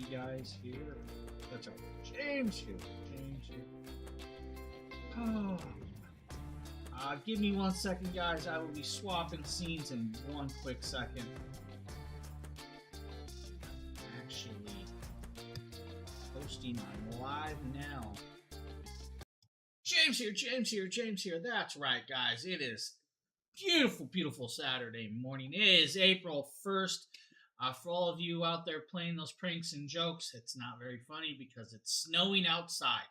guys here. That's right. James here. James here. Oh. Give me 1 second, guys. I will be swapping scenes in 1 quick second. Actually, posting on live now. James here, James here, James here. That's right, guys. It is beautiful, beautiful Saturday morning. It is April 1st. For all of you out there playing those pranks and jokes, it's not very funny because it's snowing outside.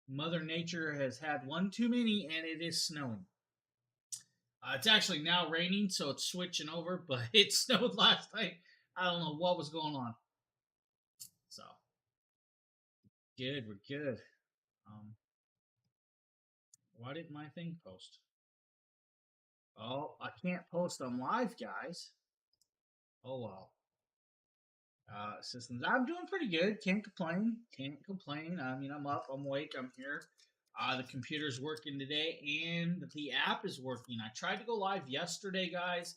Mother Nature has had one too many and it is snowing. It's actually now raining, so it's switching over, but it snowed last night. I don't know what was going on. So, good, we're good. Why didn't my thing post? Oh, I can't post on live, guys. Oh, well. Systems. I'm doing pretty good. Can't complain. Can't complain. I mean, I'm up. I'm awake. I'm here. The computer's working today, and the app is working. I tried to go live yesterday, guys,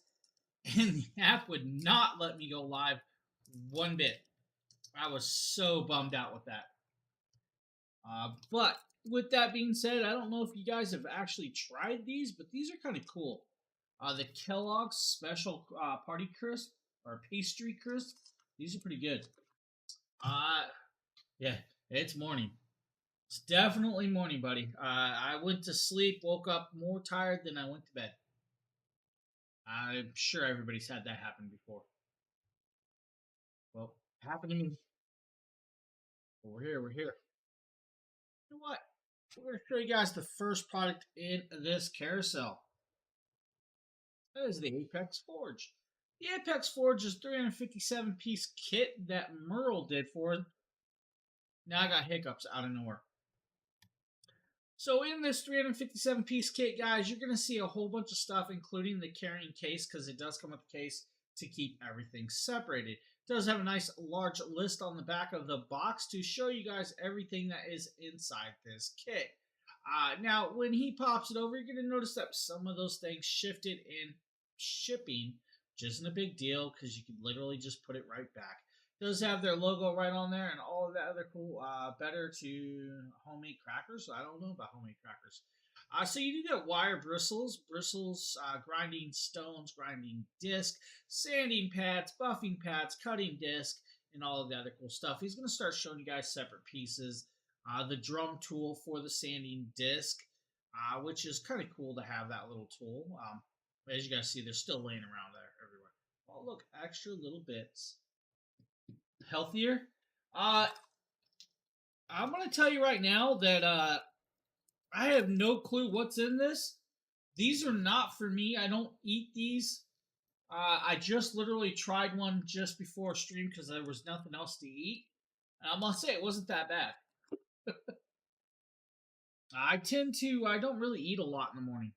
and the app would not let me go live one bit. I was so bummed out with that. But with that being said, I don't know if you guys have actually tried these, but these are kind of cool. The Kellogg's Special Party Crisp or Pastry Crisp. These are pretty good. Yeah, it's morning. It's definitely morning, buddy. I went to sleep, woke up more tired than I went to bed. I'm sure everybody's had that happen before. Well, happening. We're here. We're here. You know what? We're going to show you guys the first product in this carousel. That is the Apex Forge. The Apex Forge is 357 piece kit that Merle did for it. Now I got hiccups out of nowhere. So in this 357 piece kit, guys, you're going to see a whole bunch of stuff, including the carrying case, because it does come with a case to keep everything separated. It does have a nice large list on the back of the box to show you guys everything that is inside this kit. Now, when he pops it over, you're going to notice that some of those things shifted in shipping, which isn't a big deal because you can literally just put it right back. It does have their logo right on there and all of that other cool, better to homemade crackers. I don't know about homemade crackers. So you do get wire bristles, grinding stones, grinding disc, sanding pads, buffing pads, cutting disc, and all of the other cool stuff. He's going to start showing you guys separate pieces. The drum tool for the sanding disc, which is kind of cool to have that little tool. As you guys see, they're still laying around there everywhere. Oh, look, extra little bits. Healthier. I'm going to tell you right now that I have no clue what's in this. These are not for me. I don't eat these. I just literally tried one just before stream because there was nothing else to eat. And I'm going to say it wasn't that bad. I don't really eat a lot in the morning.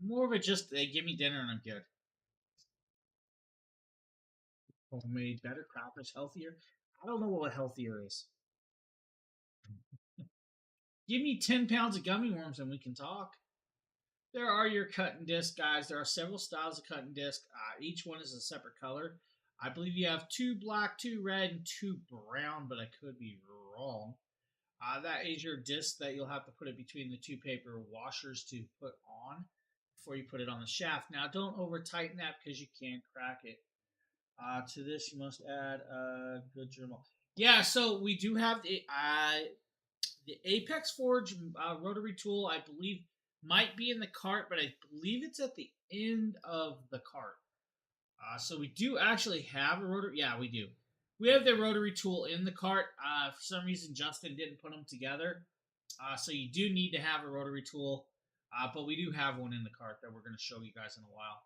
More of it just, they give me dinner and I'm good. Homemade, better, crackers, healthier. I don't know what healthier is. Give me 10 pounds of gummy worms and we can talk. There are your cutting disc, guys. There are several styles of cutting disc. Each one is a separate color. I believe you have 2 black, 2 red, and 2 brown, but I could be wrong. That is your disc that you'll have to put it between the 2 paper washers to put on before you put it on the shaft. Now, don't over tighten that because you can crack it. To this, you must add a good journal. Yeah, so we do have the Apex Forge rotary tool, I believe, might be in the cart, but I believe it's at the end of the cart. So we do actually have a rotary. Yeah, we do. We have the rotary tool in the cart. For some reason, Justin didn't put them together. So you do need to have a rotary tool. But we do have one in the cart that we're going to show you guys in a while.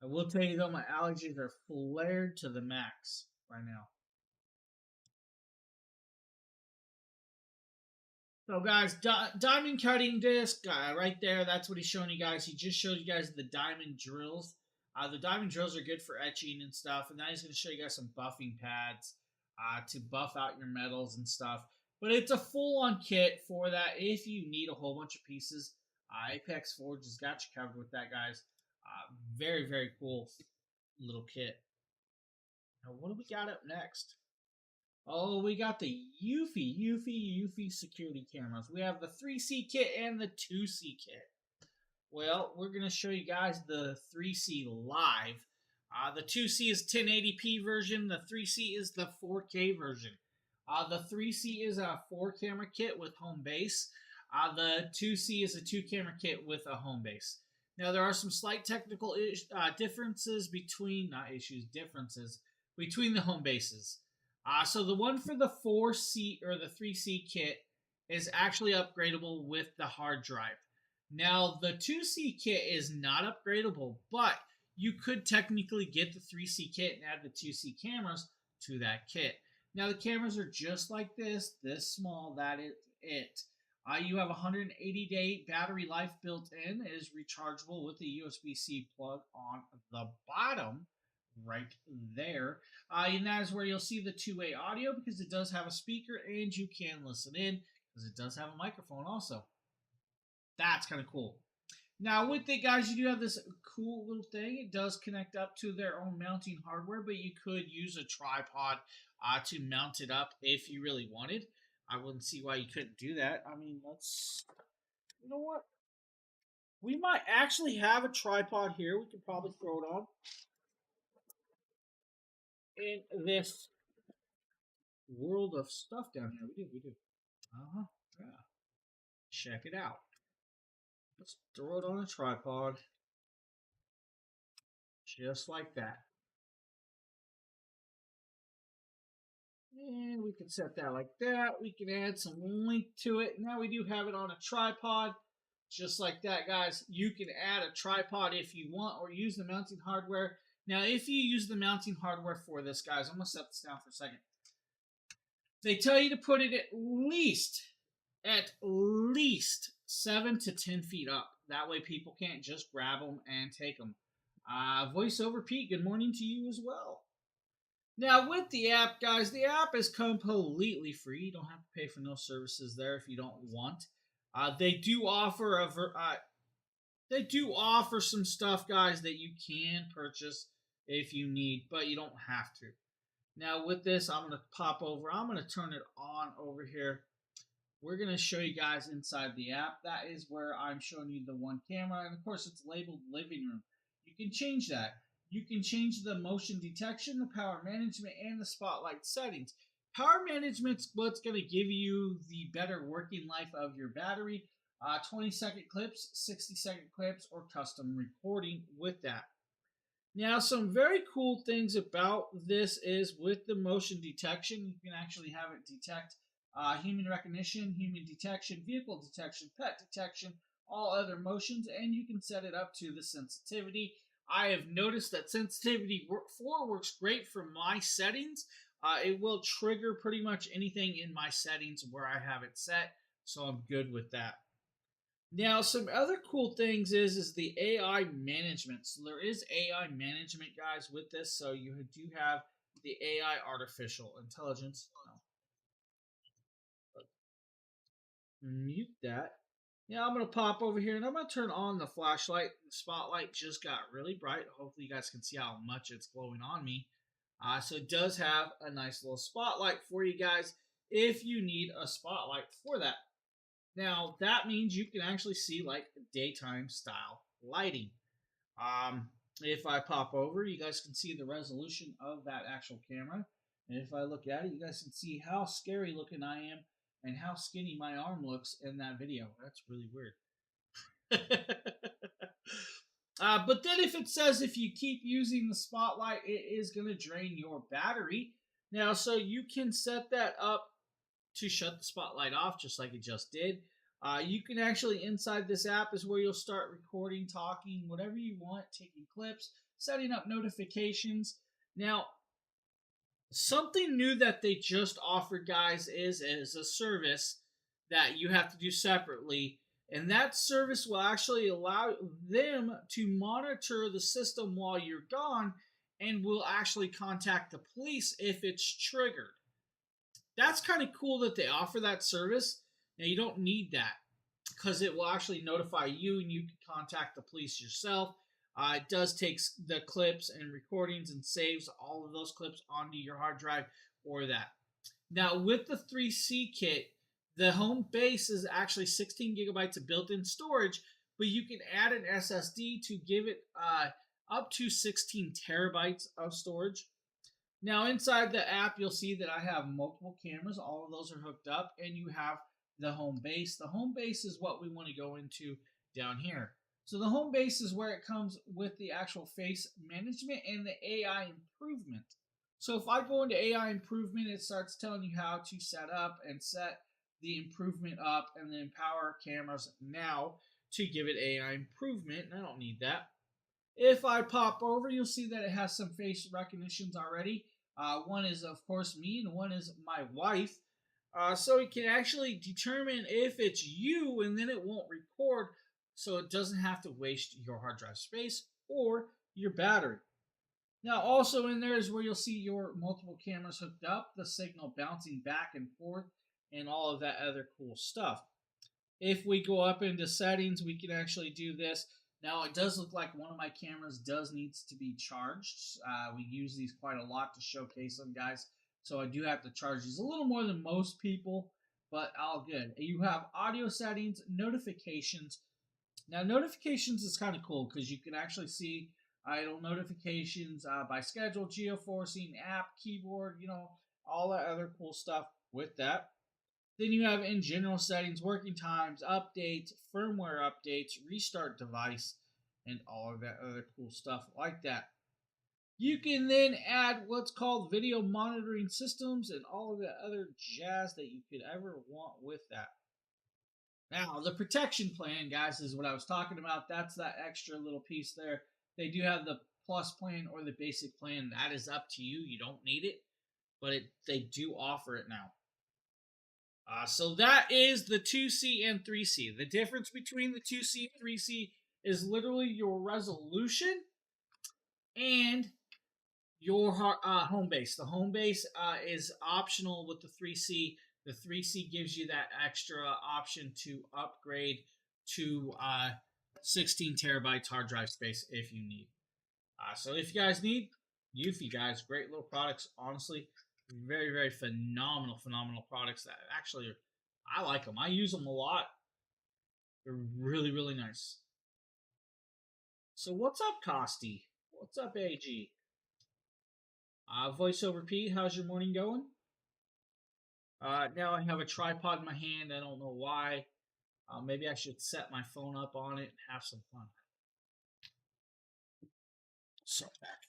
I will tell you, though, my allergies are flared to the max right now. So, guys, diamond cutting disc right there. That's what he's showing you guys. He just showed you guys the diamond drills. The diamond drills are good for etching and stuff. And now he's going to show you guys some buffing pads to buff out your metals and stuff. But it's a full-on kit for that if you need a whole bunch of pieces. Apex Forge has got you covered with that, guys. Very, very cool little kit. Now, what do we got up next? Oh, we got the Eufy security cameras. We have the 3C kit and the 2C kit. Well, we're going to show you guys the 3C live. The 2C is 1080p version. The 3C is the 4K version. The 3C is a 4-camera kit with home base. The 2C is a 2-camera kit with a home base. Now, there are some slight technical differences between, differences between the home bases. So the one for the 4C or the 3C kit is actually upgradable with the hard drive. Now, the 2C kit is not upgradable, but you could technically get the 3C kit and add the 2C cameras to that kit. Now, the cameras are just like this small, that is it. You have 180-day battery life built in. It is rechargeable with a USB-C plug on the bottom right there. And that is where you'll see the two-way audio because it does have a speaker and you can listen in because it does have a microphone also. That's kind of cool. Now with it, guys, you do have this cool little thing. It does connect up to their own mounting hardware, but you could use a tripod to mount it up if you really wanted. I wouldn't see why you couldn't do that. I mean, you know what? We might actually have a tripod here. We could probably throw it on in this world of stuff down here. We do. Yeah. Check it out. Let's throw it on a tripod. Just like that. And we can set that like that. We can add some link to it. Now we do have it on a tripod. Just like that, guys. You can add a tripod if you want or use the mounting hardware. Now, if you use the mounting hardware for this, guys, I'm going to set this down for a second. They tell you to put it at least 7 to 10 feet up. That way people can't just grab them and take them. VoiceOver Pete, good morning to you as well. Now, with the app, guys, the app is completely free. You don't have to pay for no services there if you don't want. They do offer some stuff, guys, that you can purchase if you need, but you don't have to. Now, with this, I'm going to pop over. I'm going to turn it on over here. We're going to show you guys inside the app. That is where I'm showing you the one camera, and of course, it's labeled living room. You can change that. You can change the motion detection, the power management, and the spotlight settings. Power management's what's going to give you the better working life of your battery. 20-second clips, 60-second clips, or custom recording with that. Now, some very cool things about this is with the motion detection, you can actually have it detect human recognition, human detection, vehicle detection, pet detection, all other motions, and you can set it up to the sensitivity. I have noticed that sensitivity 4 works great for my settings. It will trigger pretty much anything in my settings where I have it set, so I'm good with that. Now, some other cool things is the AI management. So there is AI management, guys, with this. So you do have the AI artificial intelligence. Mute that. Now I'm going to pop over here and I'm going to turn on the flashlight. The spotlight just got really bright. Hopefully you guys can see how much it's glowing on me. So it does have a nice little spotlight for you guys if you need a spotlight for that. Now that means you can actually see like daytime style lighting. If I pop over, you guys can see the resolution of that actual camera. And if I look at it, you guys can see how scary looking I am and how skinny my arm looks in that video. That's really weird. But then if it says if you keep using the spotlight, it is going to drain your battery. Now, so you can set that up to shut the spotlight off just like it just did. You can actually, inside this app is where you'll start recording, talking, whatever you want, taking clips, setting up notifications. Now, something new that they just offered, guys, is a service that you have to do separately. And that service will actually allow them to monitor the system while you're gone and will actually contact the police if it's triggered. That's kind of cool that they offer that service. Now, you don't need that because it will actually notify you and you can contact the police yourself. It does take the clips and recordings and saves all of those clips onto your hard drive or that. Now, with the 3C kit, the home base is actually 16 gigabytes of built-in storage, but you can add an SSD to give it up to 16 terabytes of storage. Now, inside the app, you'll see that I have multiple cameras. All of those are hooked up, and you have the home base. The home base is what we want to go into down here. So the home base is where it comes with the actual face management and the AI improvement. So if I go into AI improvement, it starts telling you how to set up and set the improvement up and then power cameras now to give it AI improvement. And I don't need that. If I pop over, you'll see that it has some face recognitions already. One is, of course, me, and one is my wife. So it can actually determine if it's you, and then it won't record, so it doesn't have to waste your hard drive space or your battery. Now, also in there is where you'll see your multiple cameras hooked up, the signal bouncing back and forth, and all of that other cool stuff. If we go up into settings, we can actually do this. Now, it does look like one of my cameras needs to be charged. We use these quite a lot to showcase them, guys. So I do have to charge these a little more than most people, but all good. You have audio settings, notifications. Now, notifications is kind of cool because you can actually see idle notifications by schedule, geoforcing, app, keyboard, all that other cool stuff with that. Then you have in general settings, working times, updates, firmware updates, restart device, and all of that other cool stuff like that. You can then add what's called video monitoring systems and all of the other jazz that you could ever want with that. Now, the protection plan, guys, is what I was talking about. That's that extra little piece there. They do have the plus plan or the basic plan. That is up to you. You don't need it, but they do offer it now. So that is the 2C and 3C. The difference between the 2C and 3C is literally your resolution and your home base. The home base is optional with the 3C. The 3C gives you that extra option to upgrade to 16 terabytes hard drive space if you need. So if you guys need, Eufy, guys, great little products, honestly. Very, very phenomenal products that actually, I like them. I use them a lot. They're really, really nice. So what's up, Costi? What's up, AG? VoiceOver Pete, how's your morning going? Now I have a tripod in my hand. I don't know why. Maybe I should set my phone up on it and have some fun. So back.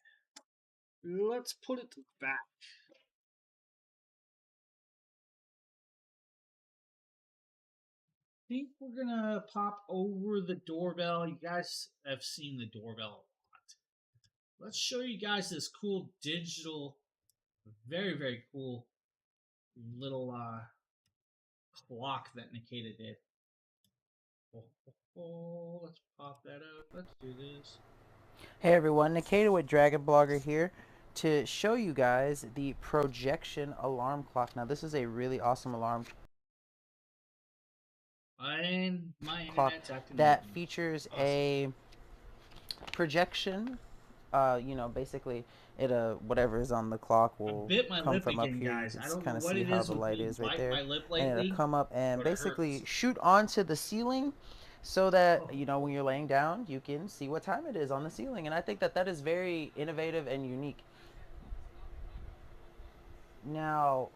Let's put it back. I think we're gonna pop over the doorbell. You guys have seen the doorbell a lot. Let's show you guys this cool digital, very, very cool little clock that Nikita did. Let's pop that up. Let's do this. Hey everyone, Nikita with Dragon Blogger here to show you guys the projection alarm clock. Now this is a really awesome alarm And my clock internet's acting that normal. features Awesome. a projection. Basically it whatever is on the clock will come from up here. Guys. You I can don't kind know of what see it how is the with light me is right bite there, my lip and lately, it'll come up and but it basically hurts. shoot onto the ceiling so that when you're laying down you can see what time it is on the ceiling. And I think that is very innovative and unique. Now,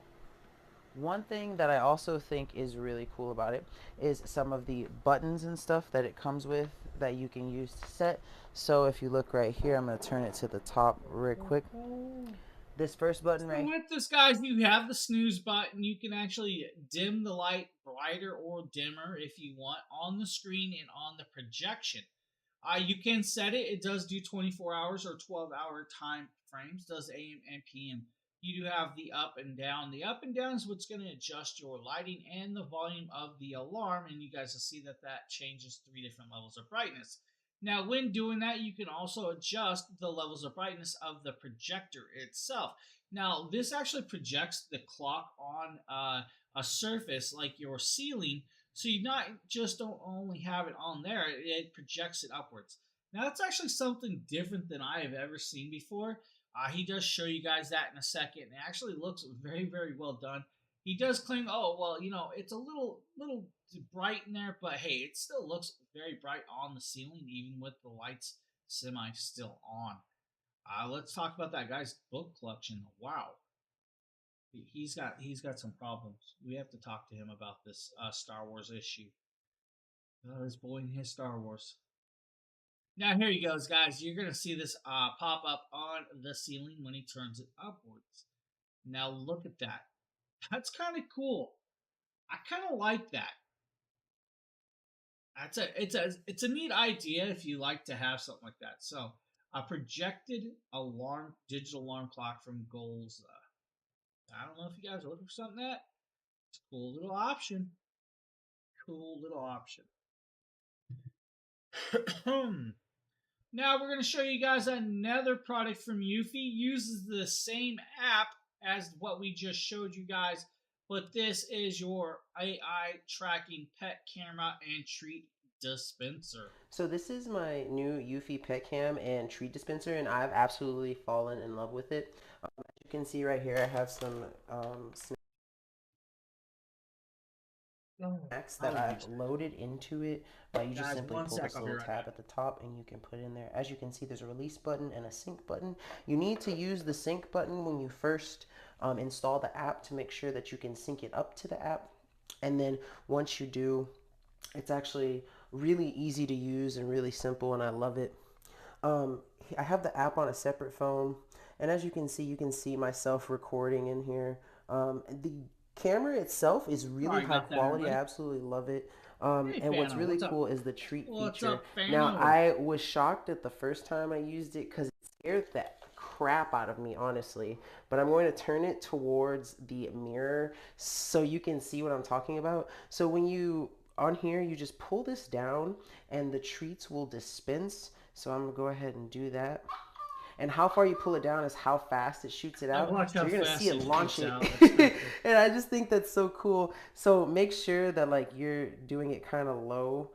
one thing that I also think is really cool about it is some of the buttons and stuff that it comes with that you can use to set. So if you look right here, I'm going to turn it to the top real quick. This first button right here. With this, guys, you have the snooze button. You can actually dim the light brighter or dimmer if you want on the screen and on the projection. You can set it. It does do 24 hours or 12-hour time frames. Does AM and PM. You do have the up and down. The up and down is what's going to adjust your lighting and the volume of the alarm. And you guys will see that changes 3 different levels of brightness. Now, when doing that, you can also adjust the levels of brightness of the projector itself. Now, this actually projects the clock on a surface like your ceiling, so you don't only have it on there, it projects it upwards. Now that's actually something different than I have ever seen before. He does show you guys that in a second. It actually looks very, very well done. He does claim, oh well, it's a little bright in there, but hey, it still looks very bright on the ceiling, even with the lights semi still on. Let's talk about that guy's book collection. Wow, he's got some problems. We have to talk to him about this Star Wars issue. His boy and his Star Wars. Now here he goes, guys. You're gonna see this pop up on the ceiling when he turns it upwards. Now look at that. That's kind of cool. I kind of like that. It's a neat idea if you like to have something like that. So a projected digital alarm clock from Goals. I don't know if you guys are looking for something like that. It's a cool little option. Cool little option. Now we're going to show you guys another product from Eufy. Uses the same app as what we just showed you guys, but this is your AI tracking pet camera and treat dispenser. So this is my new Eufy Pet Cam and treat dispenser, and I've absolutely fallen in love with it. As you can see right here, I have some snacks that I've loaded into it. You just simply pull this little tab at the top and you can put it in there. As you can see, there's a release button and a sync button. You need to use the sync button when you first install the app to make sure that you can sync it up to the app. And then once you do, it's actually really easy to use and really simple, and I love it. I have the app on a separate phone, and as you can see myself recording in here. The camera itself is really high quality. I absolutely love it. Hey, And what's Fano, really what's up? cool is the treat What's feature. up, Now, Fano? I was shocked at the first time I used it because it scared the crap out of me, honestly. But I'm going to turn it towards the mirror so you can see what I'm talking about. So when you on here, you just pull this down and the treats will dispense. So I'm gonna go ahead and do that. And how far you pull it down is how fast it shoots it I out. watch So how you're gonna fast see it it launch shoots it. out. That's pretty cool. And I just think that's so cool. So make sure that like you're doing it kind of low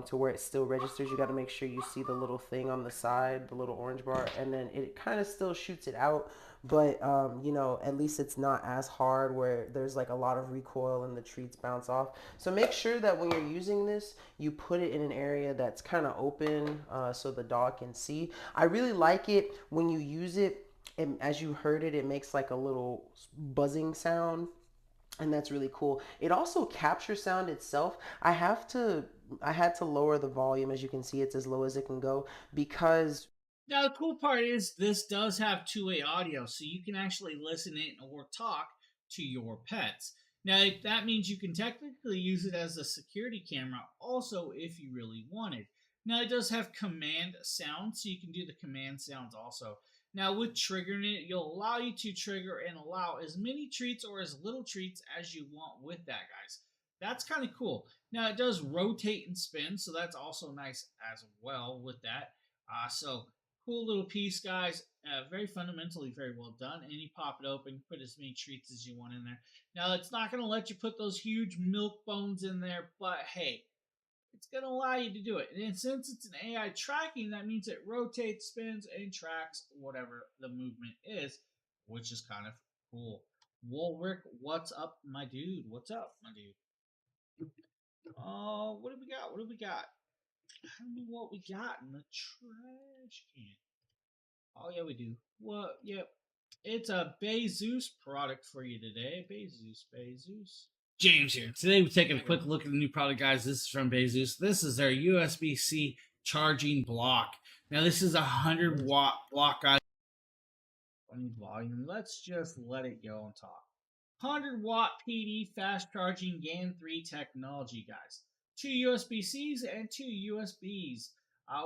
to where it still registers. You got to make sure you see the little thing on the side, the little orange bar, and then it kind of still shoots it out. But at least it's not as hard where there's like a lot of recoil and the treats bounce off. So make sure that when you're using this, you put it in an area that's kind of open so the dog can see. I really like it when you use it. And as you heard it, it makes like a little buzzing sound, and that's really cool. It also captures sound itself. I had to lower the volume. As you can see, it's as low as it can go because Now, the cool part is this does have two-way audio, so you can actually listen in or talk to your pets. Now, that means you can technically use it as a security camera also if you really wanted. Now, it does have command sound, so you can do the command sounds also. Now, with triggering it, you'll allow you to trigger and allow as many treats or as little treats as you want with that, guys. That's kind of cool. Now, it does rotate and spin, so that's also nice as well with that. So cool little piece, guys. Very fundamentally, very well done. And you pop it open, put as many treats as you want in there. Now, it's not going to let you put those huge milk bones in there, but hey, it's going to allow you to do it. And since it's an AI tracking, that means it rotates, spins, and tracks whatever the movement is, which is kind of cool. Woolrick, what's up, my dude? What's up, my dude? Oh, what do we got? What do we got? I don't know what we got in the trash can. Oh yeah, we do. What? Yep. It's a Bezus product for you today. Bezus. James here. Today we're taking a quick look at the new product, guys. This is from Bezus. This is their USB-C charging block. Now this is a 100-watt block, guys. I need volume. Let's just let it go on top. 100-watt PD fast charging GAN 3 technology, guys. 2 USB-Cs and 2 USBs.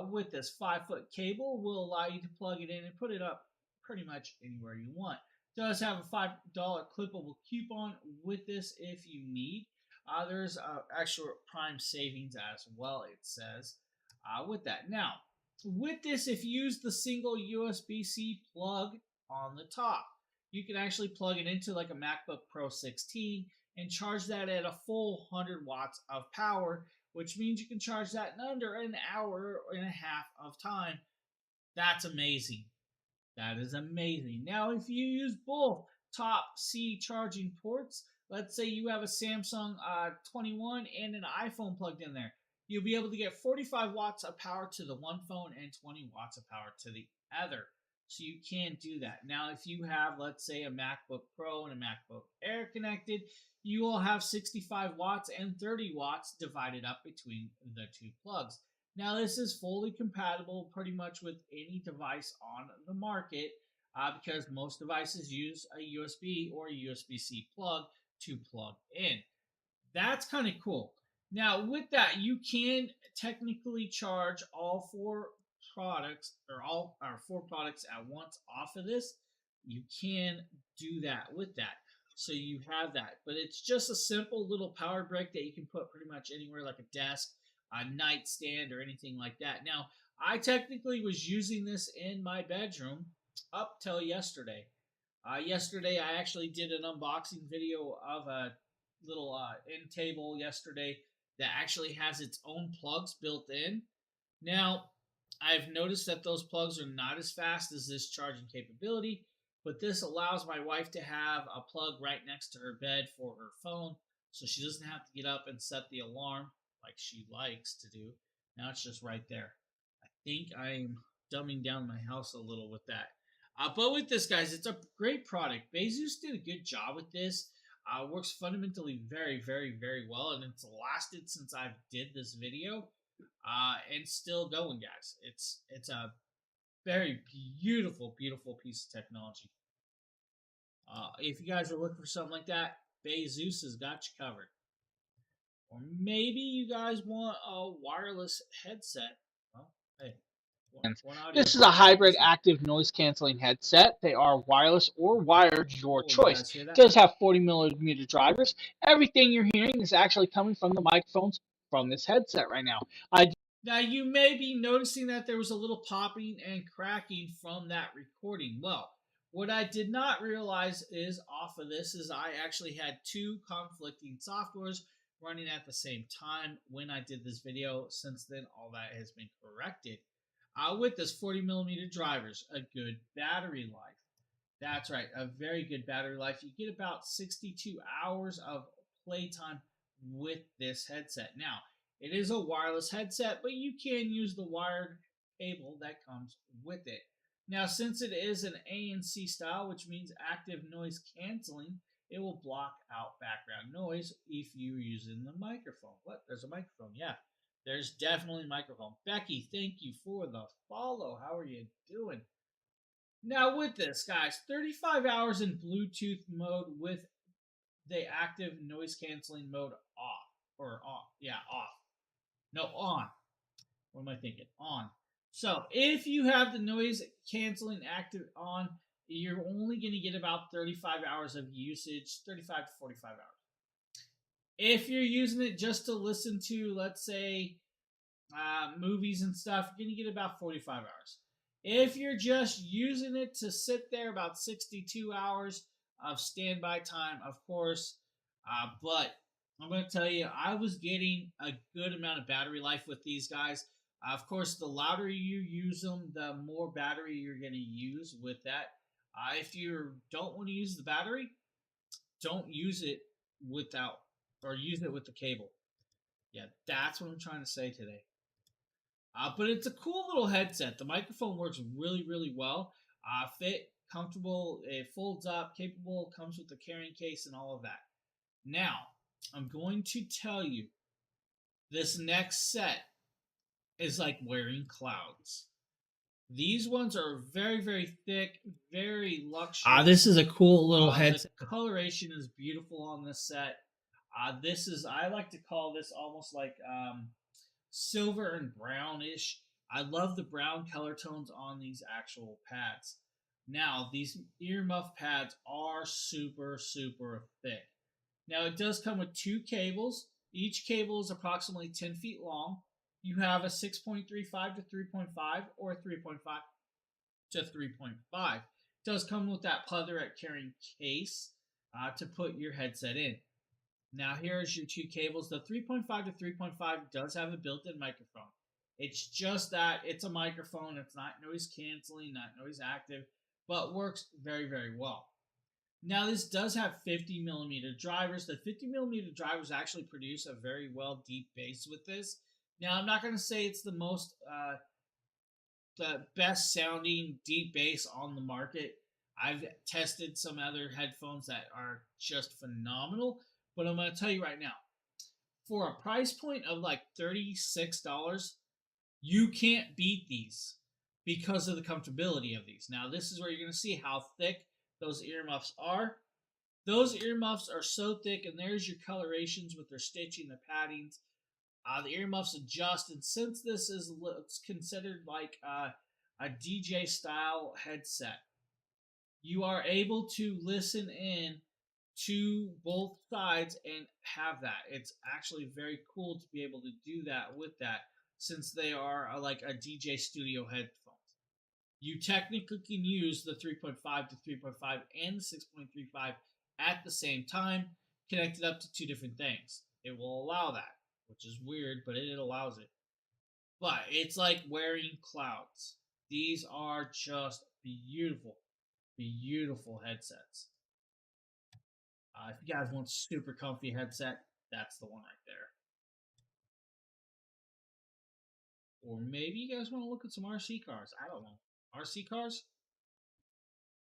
With this 5-foot cable, will allow you to plug it in and put it up pretty much anywhere you want. It does have a $5 clippable coupon with this if you need. There's extra prime savings as well, it says, with that. Now, with this, if you use the single USB-C plug on the top, you can actually plug it into like a MacBook Pro 16 and charge that at a full 100 watts of power which means you can charge that in under an hour and a half of time. That's amazing. That is amazing. Now, if you use both top C charging ports, let's say you have a Samsung 21 and an iPhone plugged in there, you'll be able to get 45 watts of power to the one phone and 20 watts of power to the other. So you can do that. Now, if you have, let's say, a MacBook Pro and a MacBook Air connected, you will have 65 watts and 30 watts divided up between the two plugs. Now, this is fully compatible pretty much with any device on the market because most devices use a USB or a USB-C plug to plug in. That's kind of cool. Now, with that, you can technically charge all four products or four products at once off of this. You can do that with that. So you have that. But it's just a simple little power brick that you can put pretty much anywhere, like a desk, a nightstand, or anything like that. Now, I technically was using this in my bedroom up till yesterday. Yesterday, I actually did an unboxing video of a little end table yesterday that actually has its own plugs built in. Now, I've noticed that those plugs are not as fast as this charging capability, but this allows my wife to have a plug right next to her bed for her phone, so she doesn't have to get up and set the alarm like she likes to do. Now it's just right there. I think I'm dumbing down my house a little with that. But with this, guys, it's a great product. Bezus did a good job with this. Works fundamentally very, very, very well, and it's lasted since I did this video, and still going, guys. It's a very beautiful, beautiful piece of technology. If you guys are looking for something like that, Bezus has got you covered. Or maybe you guys want a wireless headset. Well, hey, This is a hybrid active noise canceling headset. They are wireless or wired, your Oh, you choice. guys hear that? It does have 40mm drivers. Everything you're hearing is actually coming from the microphones from this headset right now. Now, you may be noticing that there was a little popping and cracking from that recording. Well, what I did not realize is off of this is I actually had two conflicting softwares running at the same time when I did this video. Since then, all that has been corrected. With this 40mm drivers, a good battery life. That's right, a very good battery life. You get about 62 hours of playtime with this headset. Now, it is a wireless headset, but you can use the wired cable that comes with it. Now, since it is an ANC style, which means active noise canceling, it will block out background noise if you're using the microphone. What? There's a microphone, yeah. There's definitely a microphone. Becky, thank you for the follow. How are you doing? Now, with this, guys, 35 hours in Bluetooth mode with the active noise canceling mode off. Or on. Yeah, off. No, on. What am I thinking? On. So, if you have the noise canceling active on, you're only going to get about 35 hours of usage, 35 to 45 hours. If you're using it just to listen to, let's say, movies and stuff, you're going to get about 45 hours. If you're just using it to sit there, about 62 hours of standby time, of course. But I'm going to tell you, I was getting a good amount of battery life with these guys. Of course, the louder you use them, the more battery you're going to use with that. If you don't want to use the battery, don't use it without, or use it with the cable. Yeah, that's what I'm trying to say today. But it's a cool little headset. The microphone works really, really well. Fit, comfortable, it folds up, capable, comes with the carrying case and all of that. Now, I'm going to tell you, this next set is like wearing clouds. These ones are very, very thick, very luxurious. This is a cool little headset. The coloration is beautiful on this set. This is, I like to call this almost like silver and brownish. I love the brown color tones on these actual pads. Now, these earmuff pads are super, super thick. Now, it does come with two cables. Each cable is approximately 10 feet long. You have a 6.35 to 3.5 or 3.5 to 3.5. It does come with that pleatherette carrying case to put your headset in. Now here's your two cables. The 3.5 to 3.5 does have a built-in microphone. It's just that it's a microphone. It's not noise canceling, not noise active, but works very, very well. Now this does have 50 millimeter drivers. The 50 millimeter drivers actually produce a very well deep bass with this. Now I'm not going to say it's the most, the best sounding deep bass on the market. I've tested some other headphones that are just phenomenal, but I'm going to tell you right now, for a price point of like $36, you can't beat these because of the comfortability of these. Now, this is where you're going to see how thick those earmuffs are. Those earmuffs are so thick, and there's your colorations with their stitching, their paddings. The earmuffs adjust, and since this is it's considered like a DJ style headset, you are able to listen in to both sides and have that. It's actually very cool to be able to do that with that, since they are like a DJ studio headphones. You technically can use the 3.5 to 3.5 and the 6.35 at the same time, connected up to two different things. It will allow that, which is weird, but it allows it. But it's like wearing clouds. These are just beautiful, beautiful headsets. If you guys want super comfy headset, that's the one right there. Or maybe you guys want to look at some RC cars. I don't know. RC cars?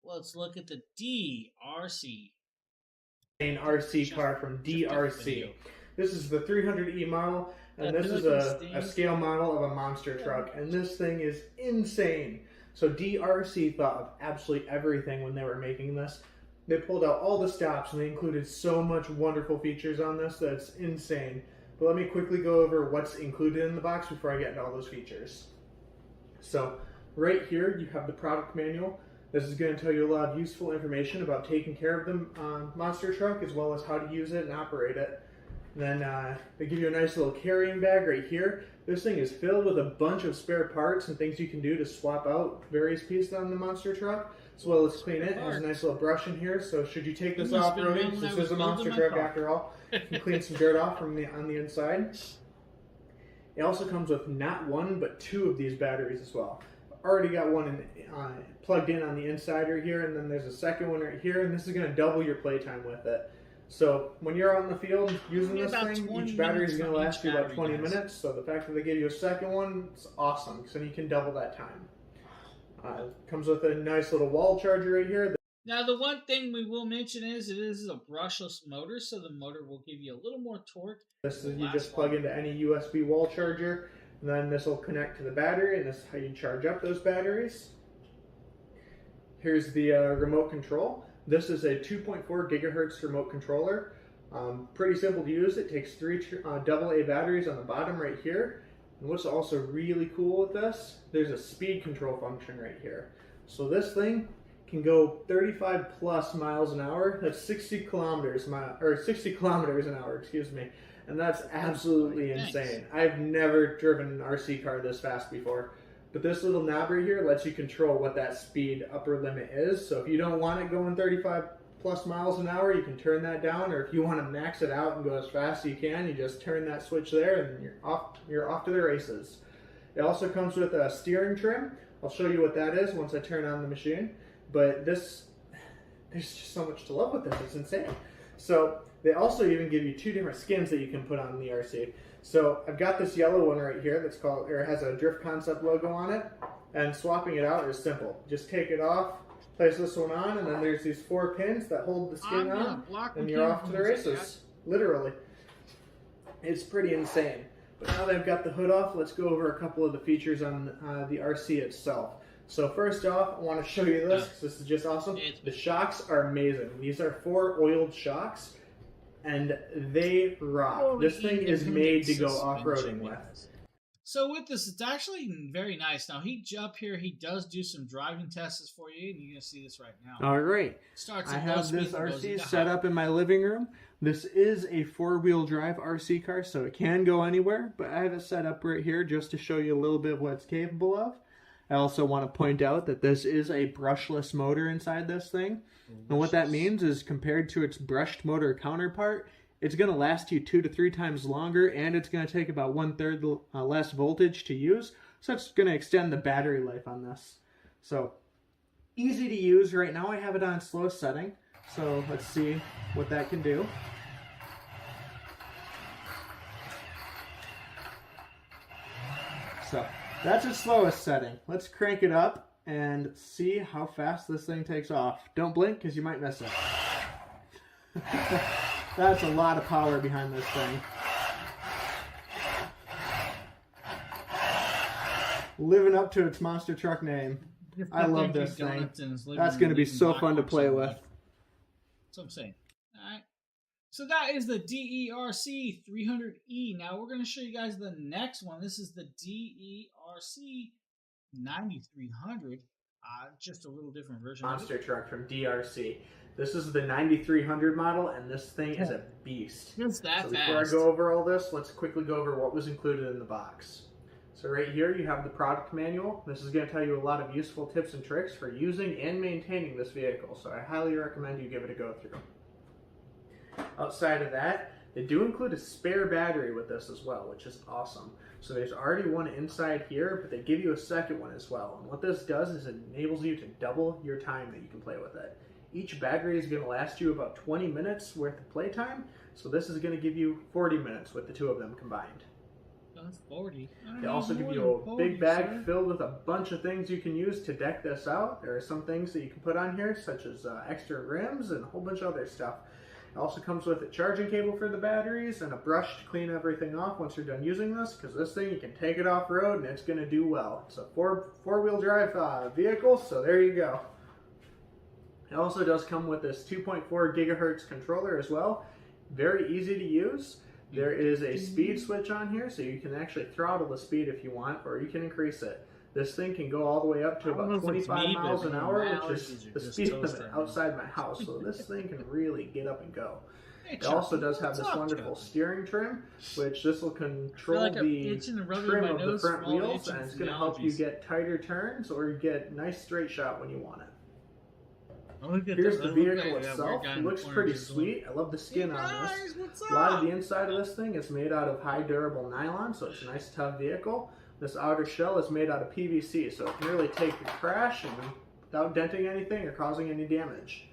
Let's look at the DRC. An RC car from DRC. This is the 300E model, and this is a scale model of a monster truck, and this thing is insane. So DRC thought of absolutely everything when they were making this. They pulled out all the stops, and they included so much wonderful features on this that's insane. But let me quickly go over what's included in the box before I get into all those features. So right here, you have the product manual. This is going to tell you a lot of useful information about taking care of the monster truck, as well as how to use it and operate it. And then they give you a nice little carrying bag right here. This thing is filled with a bunch of spare parts and things you can do to swap out various pieces on the monster truck, as well as clean it. It has a nice little brush in here, so should you take this off-roading, this is a monster truck after all, you can clean some dirt off from on the inside. It also comes with not one, but two of these batteries as well. Already got one plugged in on the inside right here, and then there's a second one right here, and this is going to double your playtime with it. So when you're out in the field using this thing, each battery is going to last you about 20 minutes. So the fact that they give you a second one is awesome, so you can double that time. Comes with a nice little wall charger right here. Now, the one thing we will mention is it is a brushless motor, so the motor will give you a little more torque. This is you just plug into any USB wall charger, and then this will connect to the battery, and this is how you charge up those batteries. Here's the remote control. This is a 2.4 gigahertz remote controller. Pretty simple to use. It takes three AA batteries on the bottom right here. And what's also really cool with this, there's a speed control function right here. So this thing can go 35 plus miles an hour. That's 60 kilometers an hour, excuse me. And that's absolutely insane. I've never driven an RC car this fast before. But this little knob right here lets you control what that speed upper limit is. So if you don't want it going 35 plus miles an hour, you can turn that down. Or if you want to max it out and go as fast as you can, you just turn that switch there and you're off to the races. It also comes with a steering trim. I'll show you what that is once I turn on the machine. But there's just so much to love with this. It's insane. So they also even give you two different skins that you can put on the RC. So I've got this yellow one right here that's called, or has a Drift Concept logo on it, and swapping it out is simple. Just take it off, place this one on, and then there's these 4 pins that hold the skin on, and you're off to the races. Literally. It's pretty insane. But now that I've got the hood off, let's go over a couple of the features on the RC itself. So first off, I want to show you this, because this is just awesome. The shocks are amazing. These are 4 oiled shocks, and they rock. This thing is made to go off-roading with. So with this, it's actually very nice. Now, up here, he does do some driving tests for you, and you're going to see this right now. All right. I have this RC set up in my living room. This is a 4-wheel drive RC car, so it can go anywhere, but I have it set up right here just to show you a little bit of what it's capable of. I also want to point out that this is a brushless motor inside this thing. And what that means is, compared to its brushed motor counterpart, it's going to last you 2 to 3 times longer, and it's going to take about 1/3 less voltage to use. So that's going to extend the battery life on this. So easy to use. Right now I have it on slow setting. So let's see what that can do. So that's its slowest setting. Let's crank it up and see how fast this thing takes off. Don't blink because you might miss it. That's a lot of power behind this thing. Living up to its monster truck name. I love this thing. That's going to be so fun to play with. That's what I'm saying. Alright. So that is the DERC 300E. Now we're going to show you guys the next one. This is the DERC 9300. Just a little different version. Monster truck from DRC. This is the 9300 model, and this thing is a beast. It's that so fast. Before I go over all this, let's quickly go over what was included in the box. So right here you have the product manual. This is going to tell you a lot of useful tips and tricks for using and maintaining this vehicle, so I highly recommend you give it a go through. Outside of that, they do include a spare battery with this as well, which is awesome. So there's already one inside here, but they give you a second one as well. And what this does is it enables you to double your time that you can play with it. Each battery is going to last you about 20 minutes worth of playtime, so this is going to give you 40 minutes with the two of them combined. That's 40. They also give you a big bag filled with a bunch of things you can use to deck this out. There are some things that you can put on here, such as extra rims and a whole bunch of other stuff. It also comes with a charging cable for the batteries and a brush to clean everything off once you're done using this, because this thing, you can take it off-road and it's going to do well. It's a four-wheel drive vehicle, so there you go. It also does come with this 2.4 gigahertz controller as well. Very easy to use. There is a speed switch on here, so you can actually throttle the speed if you want, or you can increase it. This thing can go all the way up to about 25 miles an hour, which is the speed limit outside my house. So this thing can really get up and go. It also does have this wonderful steering trim, which this will control the trim of the front wheels, and it's going to help you get tighter turns or get nice straight shot when you want it. Here's the vehicle itself. It looks pretty sweet. I love the skin on this. A lot of the inside of this thing is made out of high durable nylon, so it's a nice tough vehicle. This outer shell is made out of PVC, so it can really take a crash and without denting anything or causing any damage.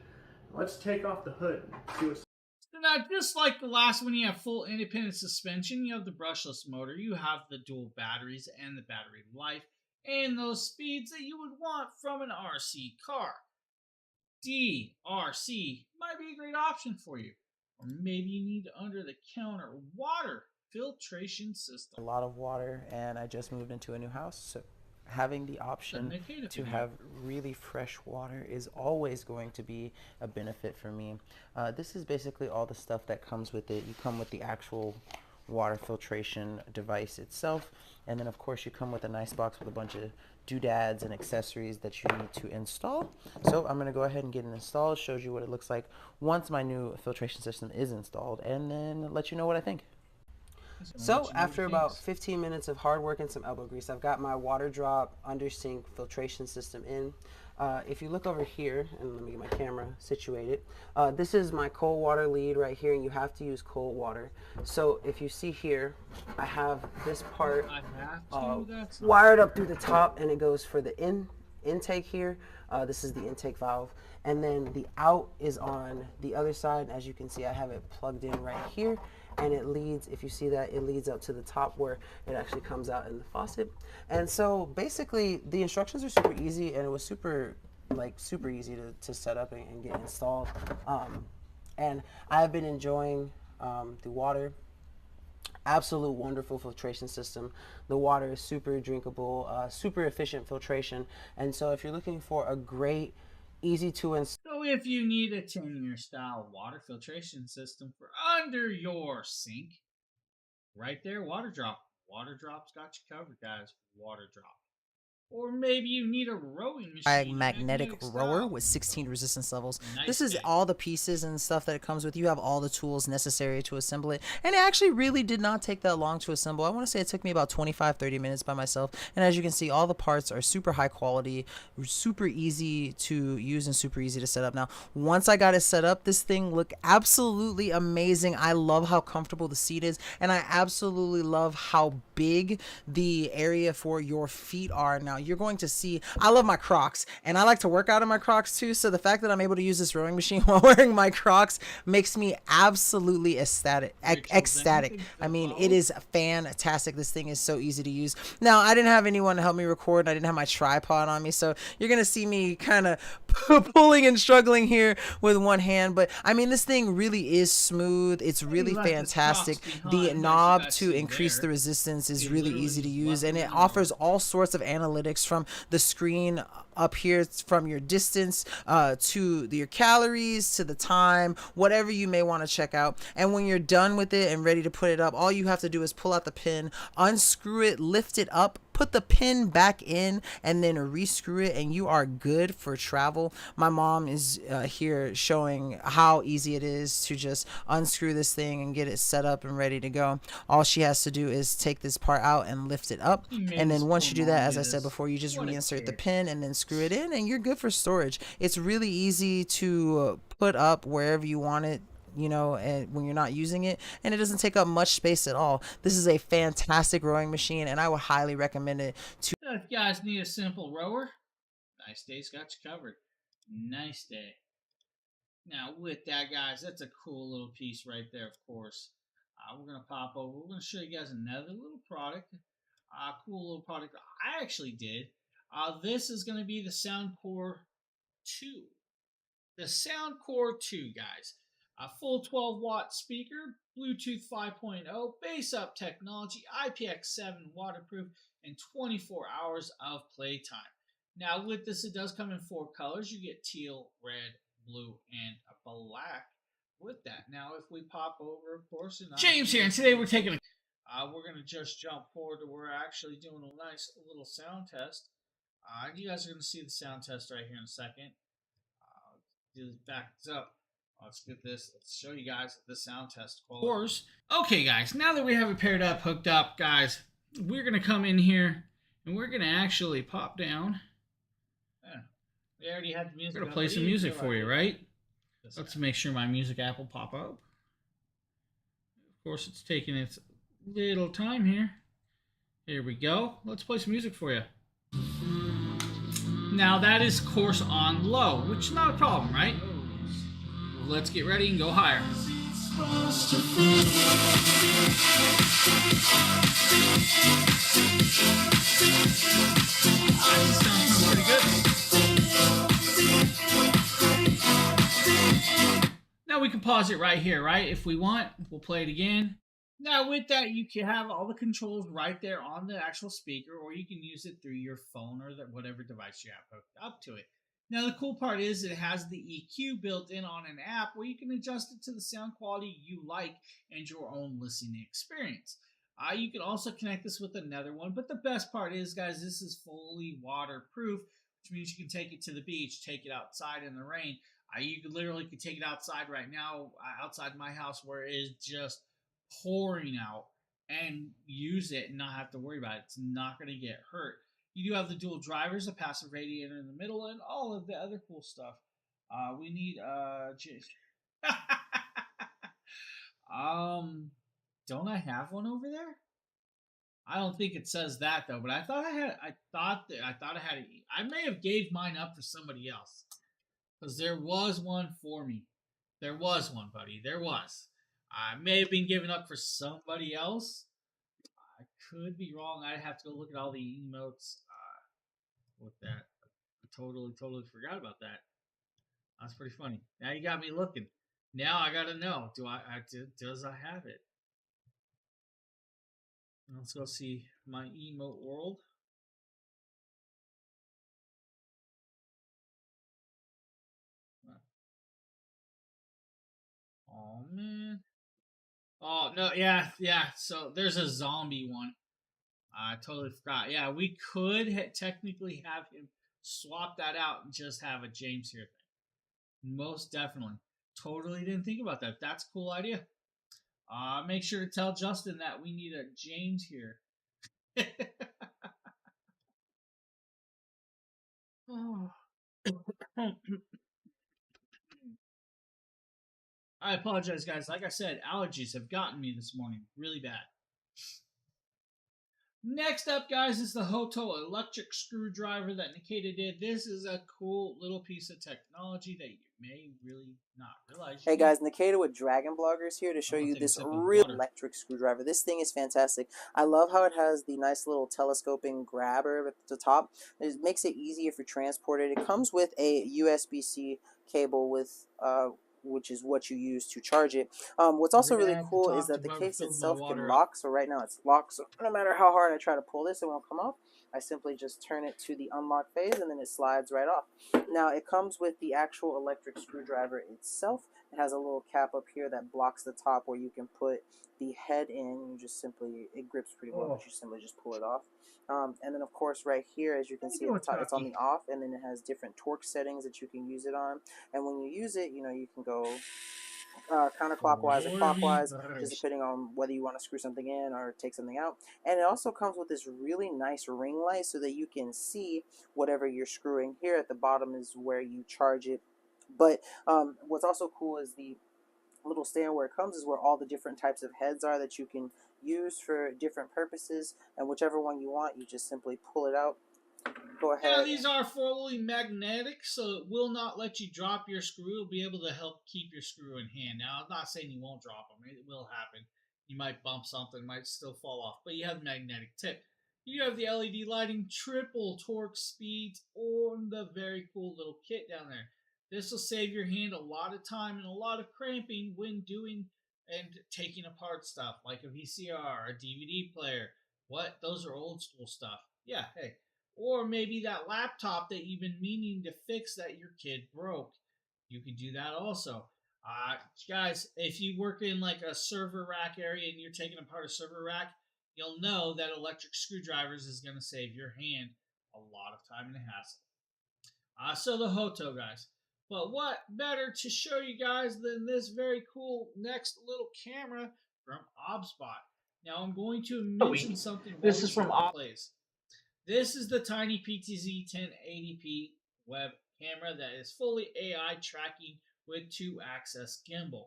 Let's take off the hood and see what's... So now, just like the last one, you have full independent suspension, you have the brushless motor, you have the dual batteries and the battery life, and those speeds that you would want from an RC car. DRC might be a great option for you. Or maybe you need under-the-counter water filtration system. A lot of water, and I just moved into a new house, so having the option to have really fresh water is always going to be a benefit for me. This is basically all the stuff that comes with it. You come with the actual water filtration device itself, and then of course you come with a nice box with a bunch of doodads and accessories that you need to install. So I'm going to go ahead and get it installed, shows you what it looks like once my new filtration system is installed, and then let you know what I think. So after about 15 minutes of hard work and some elbow grease, I've got my water drop under sink filtration system in. If you look over here, and let me get my camera situated, this is my cold water lead right here, and you have to use cold water. So if you see here, I have this part wired up through the top, and it goes for the intake here. This is the intake valve, and then the out is on the other side. As you can see, I have it plugged in right here, and it leads, if you see that, it leads up to the top where it actually comes out in the faucet. And so basically the instructions are super easy, and it was super easy to set up and get installed. And I've been enjoying the water. Absolute wonderful filtration system. The water is super drinkable, super efficient filtration. And so if you're looking for a great, easy to install. So if you need a 10-year style water filtration system for under your sink, right there, Water Drop. Water Drop's got you covered, guys. Water Drop. Or maybe you need a rowing machine. magnetic rower style. with 16 resistance levels. Nice This is thing. all the pieces and stuff that it comes with. You have all the tools necessary to assemble it. And it actually really did not take that long to assemble. I want to say it took me about 25-30 minutes by myself. And as you can see, all the parts are super high quality, super easy to use and super easy to set up. Now, once I got it set up, this thing looked absolutely amazing. I love how comfortable the seat is, and I absolutely love how big the area for your feet are. Now, you're going to see, I love my Crocs, and I like to work out in my Crocs too, so the fact that I'm able to use this rowing machine while wearing my Crocs makes me absolutely ecstatic. I mean, it is fantastic. This thing is so easy to use. Now, I didn't have anyone to help me record, and I didn't have my tripod on me, so you're gonna see me kind of pulling and struggling here with one hand, but I mean, this thing really is smooth. It's really fantastic. The knob to increase the resistance is really easy to use, and it offers all sorts of analytics from the screen up here, from your distance to your calories, to the time, whatever you may want to check out. And when you're done with it and ready to put it up, all you have to do is pull out the pin, unscrew it, lift it up, put the pin back in, and then rescrew it, and you are good for travel. My mom is here showing how easy it is to just unscrew this thing and get it set up and ready to go. All she has to do is take this part out and lift it up, and then once you do that, as I said before, you just reinsert the pin and then screw it in, and you're good for storage. It's really easy to put up wherever you want it, you know, and when you're not using it, and it doesn't take up much space at all. This is a fantastic rowing machine, and I would highly recommend it to. If you guys need a simple rower, Nice Day's got you covered. Nice Day. Now, with that, guys, that's a cool little piece right there, of course. We're going to pop over. We're going to show you guys another little product. Cool little product I actually did. This is going to be the Soundcore 2. The Soundcore 2, guys. A full 12-watt speaker, Bluetooth 5.0, bass up technology, IPX7 waterproof, and 24 hours of playtime. Now, with this, it does come in 4 colors. You get teal, red, blue, and black with that. Now, if we pop over, of course, and James here, and today we're taking we're going to just jump forward to we're actually doing a nice little sound test. You guys are going to see the sound test right here in a second. Back this up. Let's get this. Let's show you guys the sound test quality. Of course. Okay, guys. Now that we have it paired up, hooked up, guys, we're going to come in here and we're going to actually pop down. We already had the music. We're going to play some music for you, right? Let's make sure my music app will pop up. Of course, it's taking its little time here. Here we go. Let's play some music for you. Now that is, of course, on low, which is not a problem, right? Let's get ready and go higher. Sounds pretty good. Now we can pause it right here, right? If we want, we'll play it again. Now with that, you can have all the controls right there on the actual speaker, or you can use it through your phone or whatever device you have hooked up to it. Now the cool part is it has the EQ built in on an app where you can adjust it to the sound quality you like and your own listening experience. You can also connect this with another one, but the best part is, guys, this is fully waterproof, which means you can take it to the beach, take it outside in the rain. You literally could take it outside right now, outside my house where it is just pouring out, and use it and not have to worry about it. It's not going to get hurt. You do have the dual drivers, a passive radiator in the middle, and all of the other cool stuff. We need don't I have one over there? I don't think it says that though, but I thought I had. I thought I had it. I may have gave mine up for somebody else, because there was one for me. There was one, buddy. There was. I may have been given up for somebody else. I could be wrong. I'd have to go look at all the emotes with that. I totally forgot about that. That's pretty funny. Now you got me looking. Now I gotta know. Does I have it? Let's go see my emote world. Oh man. Oh no, yeah. So there's a zombie one. I totally forgot. Yeah, we could technically have him swap that out and just have a James here thing. Most definitely. Totally didn't think about that. That's a cool idea. Make sure to tell Justin that we need a James here. Oh. I apologize, guys. Like I said, allergies have gotten me this morning really bad. Next up, guys, is the Hoto electric screwdriver that Nikita did. This is a cool little piece of technology that you may really not realize. Hey guys, Nikita with Dragon Bloggers here to show I'm gonna you take a this sip of real water. electric screwdriver. This thing is fantastic. I love how it has the nice little telescoping grabber at the top. It makes it easy if you transport it. It comes with a USB-C cable with which is what you use to charge it. What's also We're gonna really have to cool is talk to that the whoever case filled my itself can water up. lock. So right now it's locked. So no matter how hard I try to pull this, it won't come off. I simply just turn it to the unlock phase and then it slides right off. Now it comes with the actual electric screwdriver itself. It has a little cap up here that blocks the top where you can put the head in. You just simply, it grips pretty well, but you simply just pull it off. And then of course right here, as you can see at the top, it's on the off, and then it has different torque settings that you can use it on. And when you use it, you know, you can go counterclockwise or clockwise, just depending on whether you want to screw something in or take something out. And it also comes with this really nice ring light so that you can see whatever you're screwing. Here at the bottom is where you charge it. But what's also cool is the little stand where it comes is where all the different types of heads are that you can use for different purposes, and whichever one you want, you just simply pull it out. Go ahead. Now, these are fully magnetic, so it will not let you drop your screw. It'll be able to help keep your screw in hand. Now, I'm not saying you won't drop them. It will happen. You might bump something, might still fall off, but you have the magnetic tip. You have the LED lighting, triple torque speeds, on the very cool little kit down there. This will save your hand a lot of time and a lot of cramping when doing and taking apart stuff like a VCR, a DVD player. What? Those are old school stuff. Yeah, hey. Or maybe that laptop that you've been meaning to fix that your kid broke. You can do that also. Guys, if you work in like a server rack area and you're taking apart a server rack, you'll know that electric screwdrivers is going to save your hand a lot of time and hassle. So the Hoto, guys. But what better to show you guys than this very cool next little camera from OBSBot. Now I'm going to mention something. This is from Plays. This is the Tiny PTZ 1080p web camera that is fully AI tracking with 2-axis gimbal.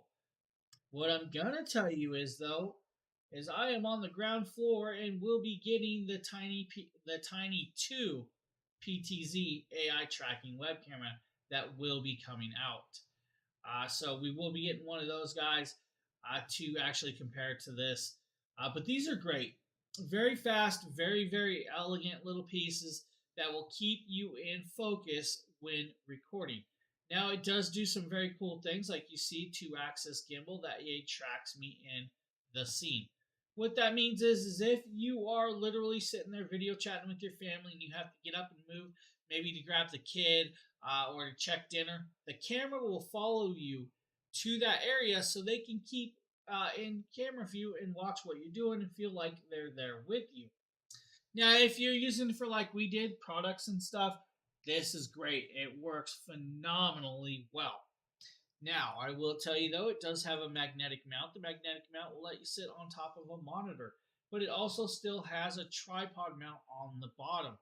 What I'm gonna tell you is though, is I am on the ground floor and will be getting the Tiny 2 PTZ AI tracking web camera that will be coming out. So we will be getting one of those guys to actually compare to this. But these are great. Very fast, very, very elegant little pieces that will keep you in focus when recording. Now, it does do some very cool things, like you see 2-axis gimbal that it tracks me in the scene. What that means is if you are literally sitting there video chatting with your family and you have to get up and move, maybe to grab the kid or to check dinner, the camera will follow you to that area so they can keep in camera view and watch what you're doing and feel like they're there with you. Now, if you're using it for like we did, products and stuff, this is great. It works phenomenally well. Now, I will tell you though, it does have a magnetic mount. The magnetic mount will let you sit on top of a monitor, but it also still has a tripod mount on the bottom.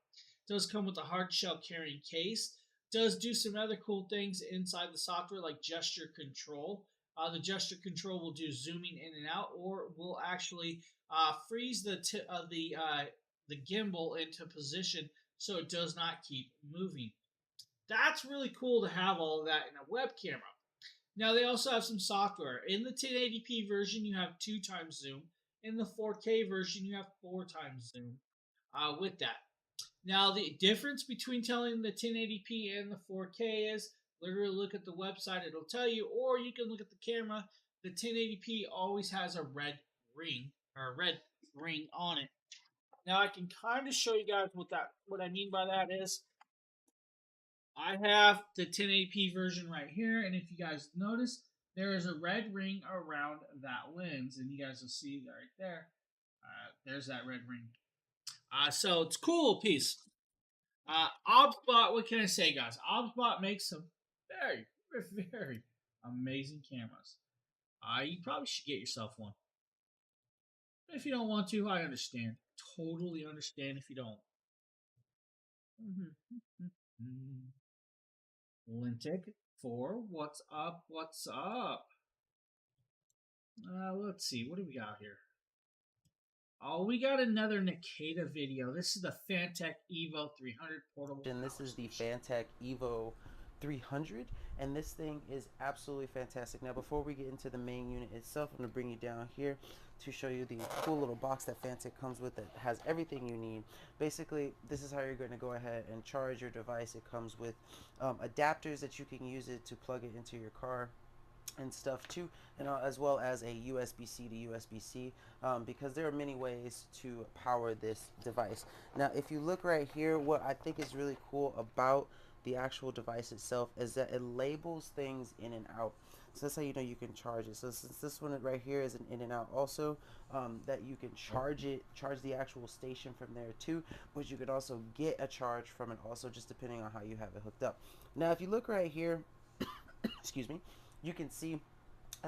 It does come with a hard shell carrying case. It does do some other cool things inside the software like gesture control. The gesture control will do zooming in and out, or will actually freeze the gimbal into position so it does not keep moving. That's really cool to have all of that in a web camera. Now they also have some software. In the 1080p version, you have 2 times zoom. In the 4K version, you have 4 times zoom with that. Now the difference between telling the 1080p and the 4K is literally look at the website, it'll tell you, or you can look at the camera. The 1080p always has a red ring on it. Now I can kind of show you guys what I mean by that is I have the 1080p version right here, and if you guys notice, there is a red ring around that lens, and you guys will see that right there. There's that red ring. So it's a cool piece. OBSBot, what can I say, guys? OBSBot makes some very, very amazing cameras. You probably should get yourself one. If you don't want to, I understand. Totally understand if you don't. Lintic 4, what's up? What's up? Let's see. What do we got here? Oh, we got another Nikita video. This is the Fantech Evo 300 portable. And this is the Fantech Evo 300, and this thing is absolutely fantastic. Now, before we get into the main unit itself, I'm going to bring you down here to show you the cool little box that Fantech comes with that has everything you need. Basically, this is how you're going to go ahead and charge your device. It comes with adapters that you can use it to plug it into your car and stuff too, and as well as a USB-C to USB-C, because there are many ways to power this device. Now, if you look right here, what I think is really cool about the actual device itself is that it labels things in and out. So that's how you know you can charge it. So since this one right here is an in and out also, that you can charge the actual station from there too, but you could also get a charge from it also, just depending on how you have it hooked up. Now, if you look right here, excuse me, you can see it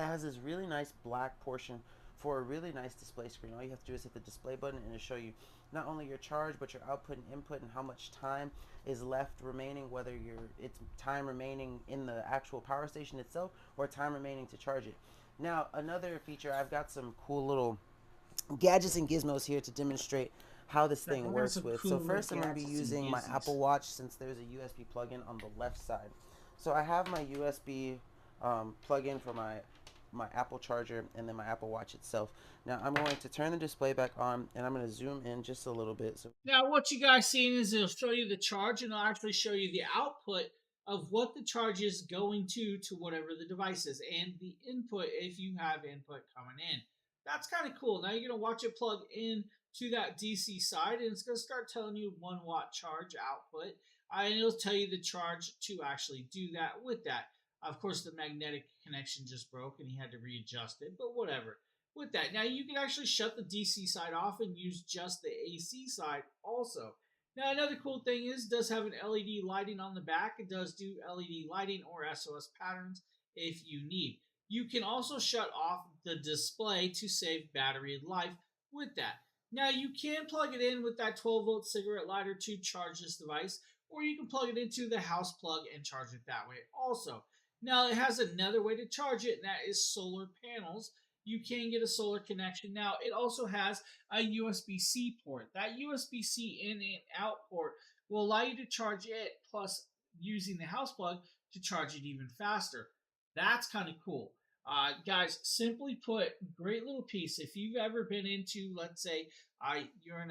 has this really nice black portion for a really nice display screen. All you have to do is hit the display button and it'll show you not only your charge, but your output and input, and how much time is left remaining, whether it's time remaining in the actual power station itself or time remaining to charge it. Now, another feature, I've got some cool little gadgets and gizmos here to demonstrate how this thing works with. So first, I'm going to be using my Apple Watch, since there's a USB plug-in on the left side. So I have my USB plug-in for my Apple charger and then my Apple Watch itself. Now I'm going to turn the display back on, and I'm going to zoom in just a little bit. So now what you guys seen is it'll show you the charge, and it'll actually show you the output of what the charge is going to whatever the device is, and the input if you have input coming in. That's kind of cool. Now you're going to watch it plug in to that DC side, and it's going to start telling you 1 watt charge output, and it'll tell you the charge to actually do that with that. Of course, the magnetic connection just broke and he had to readjust it, but whatever. With that, now you can actually shut the DC side off and use just the AC side also. Now, another cool thing is it does have an LED lighting on the back. It does do LED lighting or SOS patterns if you need. You can also shut off the display to save battery life with that. Now, you can plug it in with that 12-volt cigarette lighter to charge this device, or you can plug it into the house plug and charge it that way also. Now, it has another way to charge it, and that is solar panels. You can get a solar connection. Now, it also has a USB-C port. That USB-C in and out port will allow you to charge it, plus using the house plug to charge it even faster. That's kind of cool. Guys, simply put, great little piece. If you've ever been into, let's say, you're in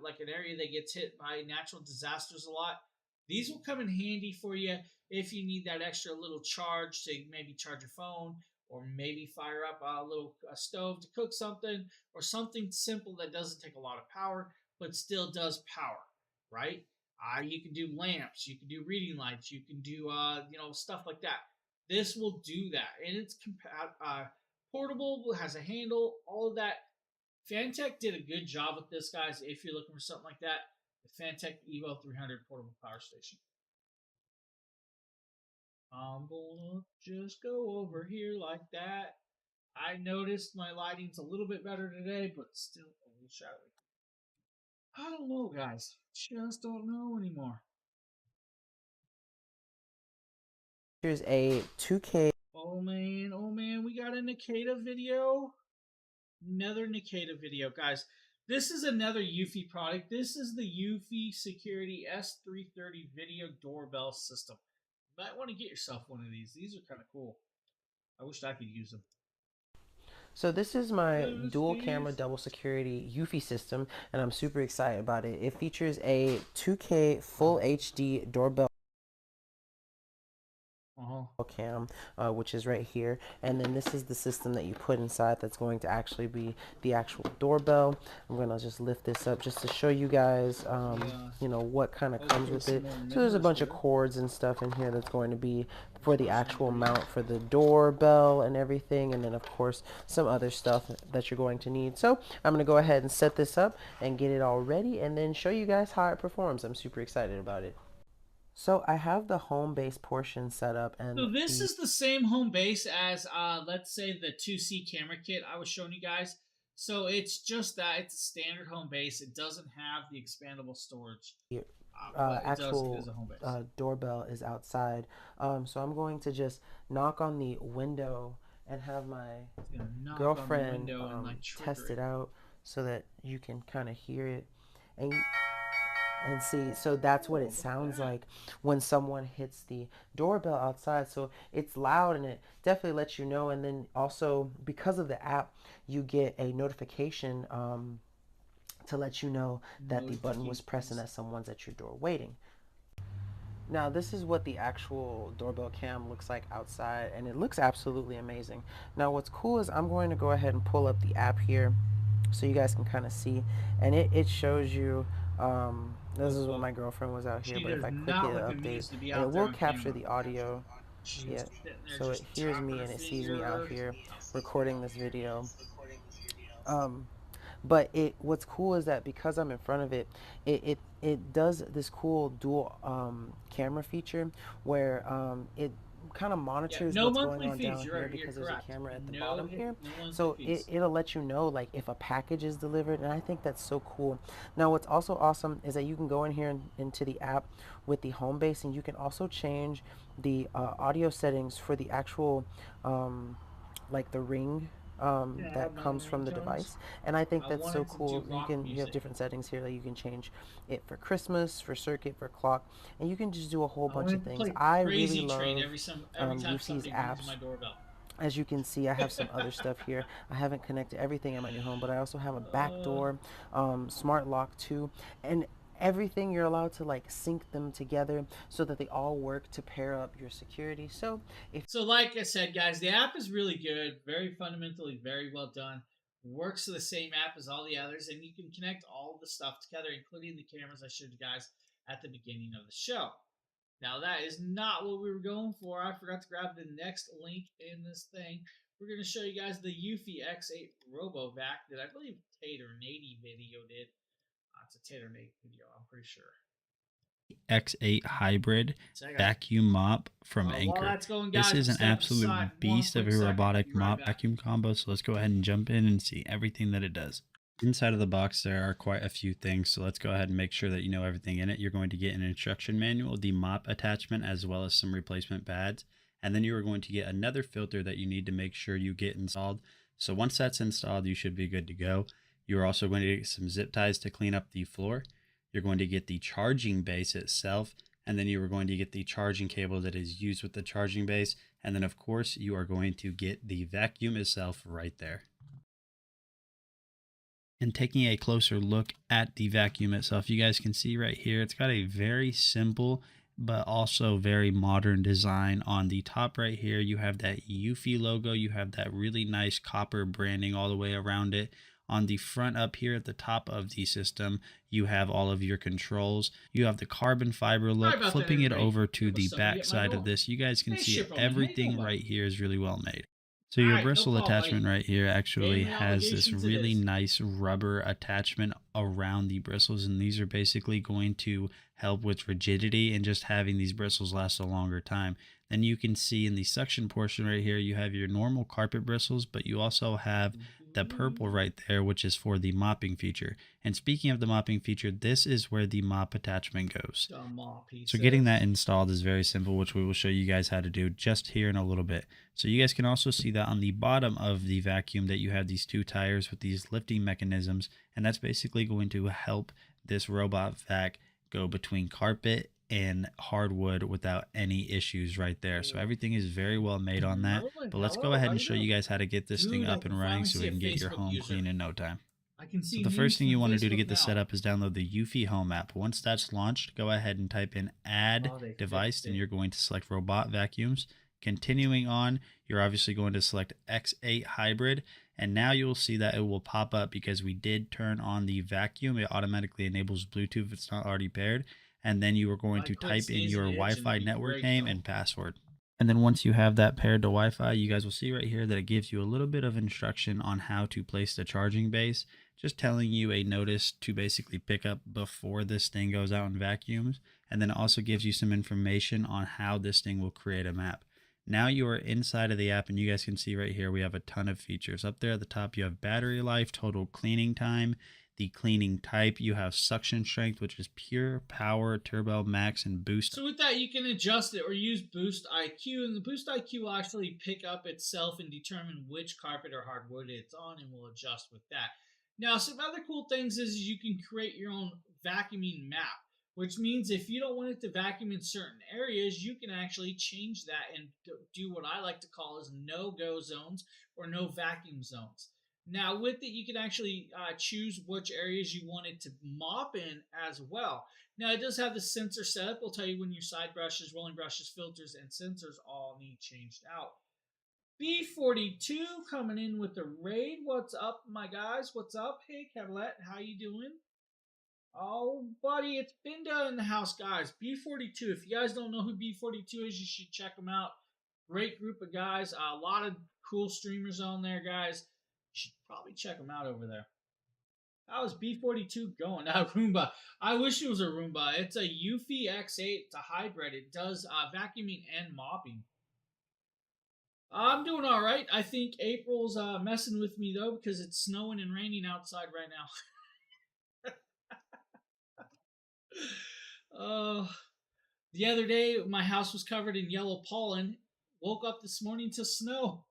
like an area that gets hit by natural disasters a lot, these will come in handy for you if you need that extra little charge to maybe charge your phone, or maybe fire up a stove to cook something, or something simple that doesn't take a lot of power but still does power, right? You can do lamps, you can do reading lights, you can do stuff like that. This will do that, and it's portable, has a handle, all of that. Fantech did a good job with this, guys. If you're looking for something like that, the Fantech Evo 300 portable power station. I'm gonna just go over here like that. I noticed my lighting's a little bit better today, but still a little shadowy. I don't know, guys. Just don't know anymore. here's a 2K. Oh man, we got a Nikita video. Another Nikita video, guys. This is another Eufy product. This is the Eufy Security S330 video doorbell system. You might want to get yourself one of these. These are kind of cool. I wish I could use them. So this is my dual camera double security Eufy system, and I'm super excited about it. It features a 2K full HD doorbell. cam, which is right here, and then this is the system that you put inside that's going to actually be the actual doorbell. I'm gonna just lift this up just to show you guys you know, what kind of comes with it. So there's a bunch of cords and stuff in here that's going to be for the actual mount for the doorbell and everything, and then of course some other stuff that you're going to need. So I'm gonna go ahead and set this up and get it all ready and then show you guys how it performs. I'm super excited about it. So I have the home base portion set up, and So this is the same home base as, let's say, the 2C camera kit I was showing you guys. So it's just that it's a standard home base. It doesn't have the expandable storage. actual doorbell is outside. So I'm going to just knock on the window and have my girlfriend test it out so that you can kind of hear it and see. So that's what it sounds like when someone hits the doorbell outside. So it's loud and it definitely lets you know. And then also because of the app, you get a notification to let you know that the button was pressed and that someone's at your door waiting. Now this is what the actual doorbell cam looks like outside, and it looks absolutely amazing. Now what's cool is I'm going to go ahead and pull up the app here so you guys can kind of see, and it shows you this is when my girlfriend was out here, but if I click it update, and it will capture the audio. Yeah, so it hears me and it sees me out here recording this video. But what's cool is that because I'm in front of it, it does this cool dual camera feature where it kind of monitors what's going on down here because there's a camera at the bottom here. So it'll let you know like if a package is delivered, and I think that's so cool. Now what's also awesome is that you can go in here into the app with the home base, and you can also change the audio settings for the actual like the ring that comes from the device, and I think that's so cool. You have different settings here that you can change it for Christmas, for circuit, for clock, and you can just do a whole bunch of things. I really love Eufy's apps. As you can see, I have some other stuff here. I haven't connected everything at my new home, but I also have a back door, smart lock too, and everything. You're allowed to like sync them together so that they all work to pair up your security. So like I said, guys, the app is really good, very fundamentally very well done, works the same app as all the others, and you can connect all the stuff together, including the cameras I showed you guys at the beginning of the show. Now that is not what we were going for. I forgot to grab the next link in this thing. We're going to show you guys the Eufy X8 RoboVac that I believe Tater Nady video did. It's a Tater Nate video, I'm pretty sure. X8 hybrid vacuum mop from Anker. This is an absolute beast of a robotic mop vacuum combo, so let's go ahead and jump in and see everything that it does. Inside of the box there are quite a few things, so let's go ahead and make sure that you know everything in it. You're going to get an instruction manual, the mop attachment, as well as some replacement pads, and then you are going to get another filter that you need to make sure you get installed. So once that's installed, you should be good to go. You're also going to get some zip ties to clean up the floor. You're going to get the charging base itself, and then you are going to get the charging cable that is used with the charging base, and then of course you are going to get the vacuum itself right there. And taking a closer look at the vacuum itself, you guys can see right here, it's got a very simple but also very modern design. On the top right here, you have that Eufy logo. You have that really nice copper branding all the way around it. On the front up here at the top of the system, you have all of your controls. You have the carbon fiber look. Flipping it over to the back side of this, you guys can see everything right here is really well made. So your bristle attachment right here actually has this really nice rubber attachment around the bristles, and these are basically going to help with rigidity and just having these bristles last a longer time. Then you can see in the suction portion right here, you have your normal carpet bristles, but you also have the purple right there, which is for the mopping feature. And speaking of the mopping feature, this is where the mop attachment goes. So getting that installed is very simple, which we will show you guys how to do just here in a little bit. So you guys can also see that on the bottom of the vacuum that you have these two tires with these lifting mechanisms, and that's basically going to help this robot vac go between carpet and hardwood without any issues right there. So everything is very well made on that. But let's go ahead and show you guys how to get this thing up and running so we can get your home clean in no time. So the first thing you want to do to get this set up is download the Eufy Home app. Once that's launched, go ahead and type in add device, and you're going to select robot vacuums. Continuing on, you're obviously going to select X8 Hybrid, and now you'll see that it will pop up because we did turn on the vacuum. It automatically enables Bluetooth if it's not already paired, and then you are going to type in your Wi-Fi network name and password. And then once you have that paired to Wi-Fi, you guys will see right here that it gives you a little bit of instruction on how to place the charging base, just telling you a notice to basically pick up before this thing goes out and vacuums. And then it also gives you some information on how this thing will create a map. Now you are inside of the app, and you guys can see right here we have a ton of features. Up there at the top you have battery life, total cleaning time, the cleaning type, you have suction strength, which is pure, power, turbo, max, and boost. So with that, you can adjust it or use Boost IQ, and the Boost IQ will actually pick up itself and determine which carpet or hardwood it's on, and will adjust with that. Now, some other cool things is you can create your own vacuuming map, which means if you don't want it to vacuum in certain areas, you can actually change that and do what I like to call as no-go zones or no vacuum zones. Now, with it, you can actually choose which areas you want it to mop in as well. Now, it does have the sensor setup. It'll tell you when your side brushes, rolling brushes, filters, and sensors all need changed out. B42 coming in with the raid. What's up, my guys? What's up? Hey, Cadillac, how you doing? Oh, buddy, it's Binda in the house, guys. B42. If you guys don't know who B42 is, you should check them out. Great group of guys. A lot of cool streamers on there, guys. You should probably check them out over there. How's B42 going? Roomba. I wish it was a Roomba. It's a Eufy X8. It's a hybrid. It does vacuuming and mopping. I'm doing all right. I think April's messing with me, though, because it's snowing and raining outside right now. The other day, my house was covered in yellow pollen. Woke up this morning to snow.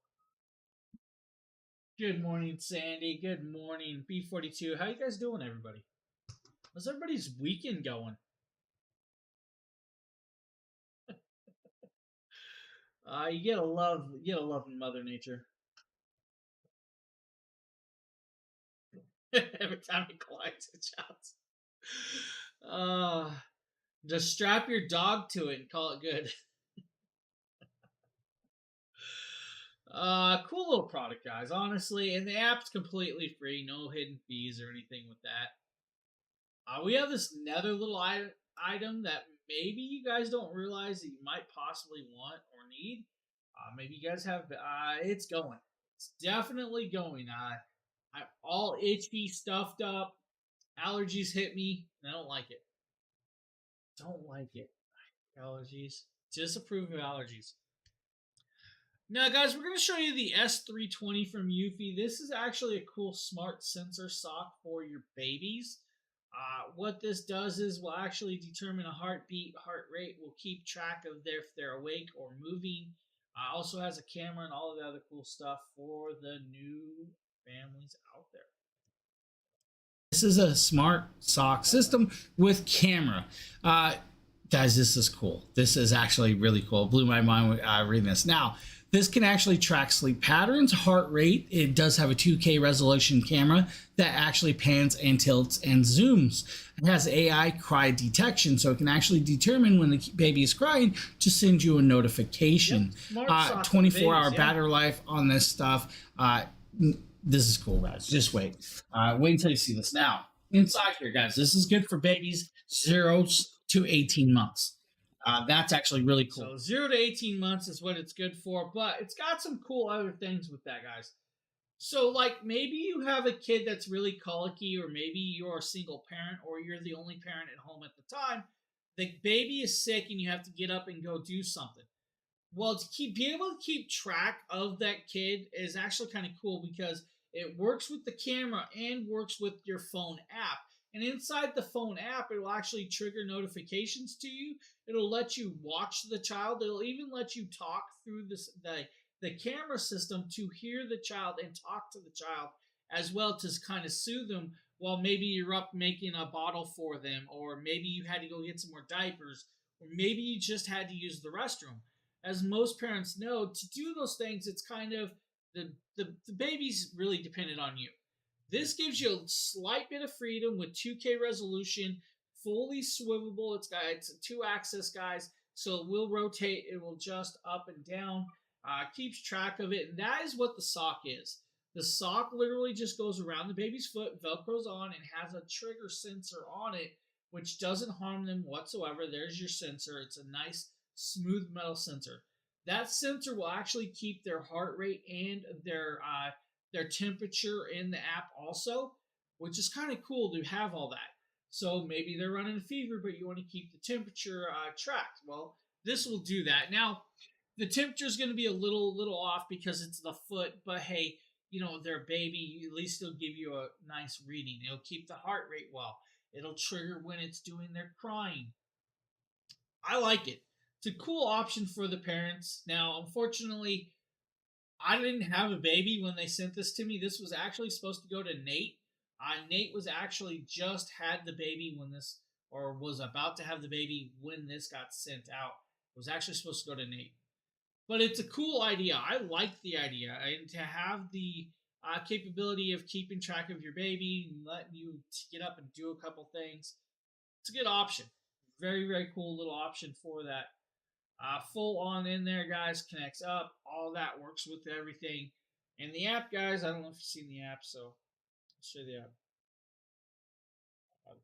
Good morning, Sandy. Good morning, B42. How you guys doing, everybody? How's everybody's weekend going? You gotta love Mother Nature. Every time it collides, it shouts. Just strap your dog to it and call it good. Cool little product, guys, honestly. And the app's completely free, no hidden fees or anything with that. We have this nether little item that maybe you guys don't realize that you might possibly want or need. Maybe you guys have. It's going. It's definitely going. I'm all itchy, stuffed up. Allergies hit me. And I don't like it. Don't like it. Allergies. Disapprove of allergies. Now, guys, we're going to show you the S320 from Eufy. This is actually a cool smart sensor sock for your babies. What this does is will actually determine a heartbeat, heart rate, will keep track of if they're awake or moving. Also has a camera and all of the other cool stuff for the new families out there. This is a smart sock system with camera. Guys, this is cool. This is actually really cool. It blew my mind reading this. Now, this can actually track sleep patterns, heart rate. It does have a 2K resolution camera that actually pans and tilts and zooms. It has AI cry detection, so it can actually determine when the baby is crying to send you a notification. 24-hour battery life on this stuff. This is cool, guys. Just wait. Wait until you see this. Now, inside here, guys, this is good for babies 0 to 18 months. That's actually really cool. So 0 to 18 months is what it's good for, but it's got some cool other things with that, guys. So, like, maybe you have a kid that's really colicky, or maybe you're a single parent, or you're the only parent at home at the time. The baby is sick, and you have to get up and go do something. Well, be able to keep track of that kid is actually kind of cool because it works with the camera and works with your phone app. And inside the phone app, it will actually trigger notifications to you. It'll let you watch the child. It'll even let you talk through the camera system to hear the child and talk to the child as well, to kind of soothe them while maybe you're up making a bottle for them, or maybe you had to go get some more diapers, or maybe you just had to use the restroom. As most parents know, to do those things, it's kind of the baby's really dependent on you. This gives you a slight bit of freedom with 2K resolution, fully swivelable. It's a 2-axis, guys. So it will rotate, it will adjust up and down, keeps track of it. And that is what the sock is. The sock literally just goes around the baby's foot, velcros on, and has a trigger sensor on it, which doesn't harm them whatsoever. There's your sensor. It's a nice, smooth metal sensor. That sensor will actually keep their heart rate and their temperature in the app also, which is kind of cool to have all that. So maybe they're running a fever, but you want to keep the temperature tracked. Well, this will do that. Now, the temperature is going to be a little off because it's the foot, but hey, their baby, at least it'll give you a nice reading. It'll keep the heart rate well. It'll trigger when it's doing their crying. I like it. It's a cool option for the parents. Now, unfortunately, I didn't have a baby when they sent this to me. This was actually supposed to go to Nate. Nate was actually just had the baby when this, or was about to have the baby when this got sent out. It was actually supposed to go to Nate. But it's a cool idea. I like the idea. And to have the capability of keeping track of your baby and letting you get up and do a couple things, it's a good option. Very, very cool little option for that. Full on in there, guys. Connects up. All that works with everything. And the app, guys, I don't know if you've seen the app, so I'll show you the app.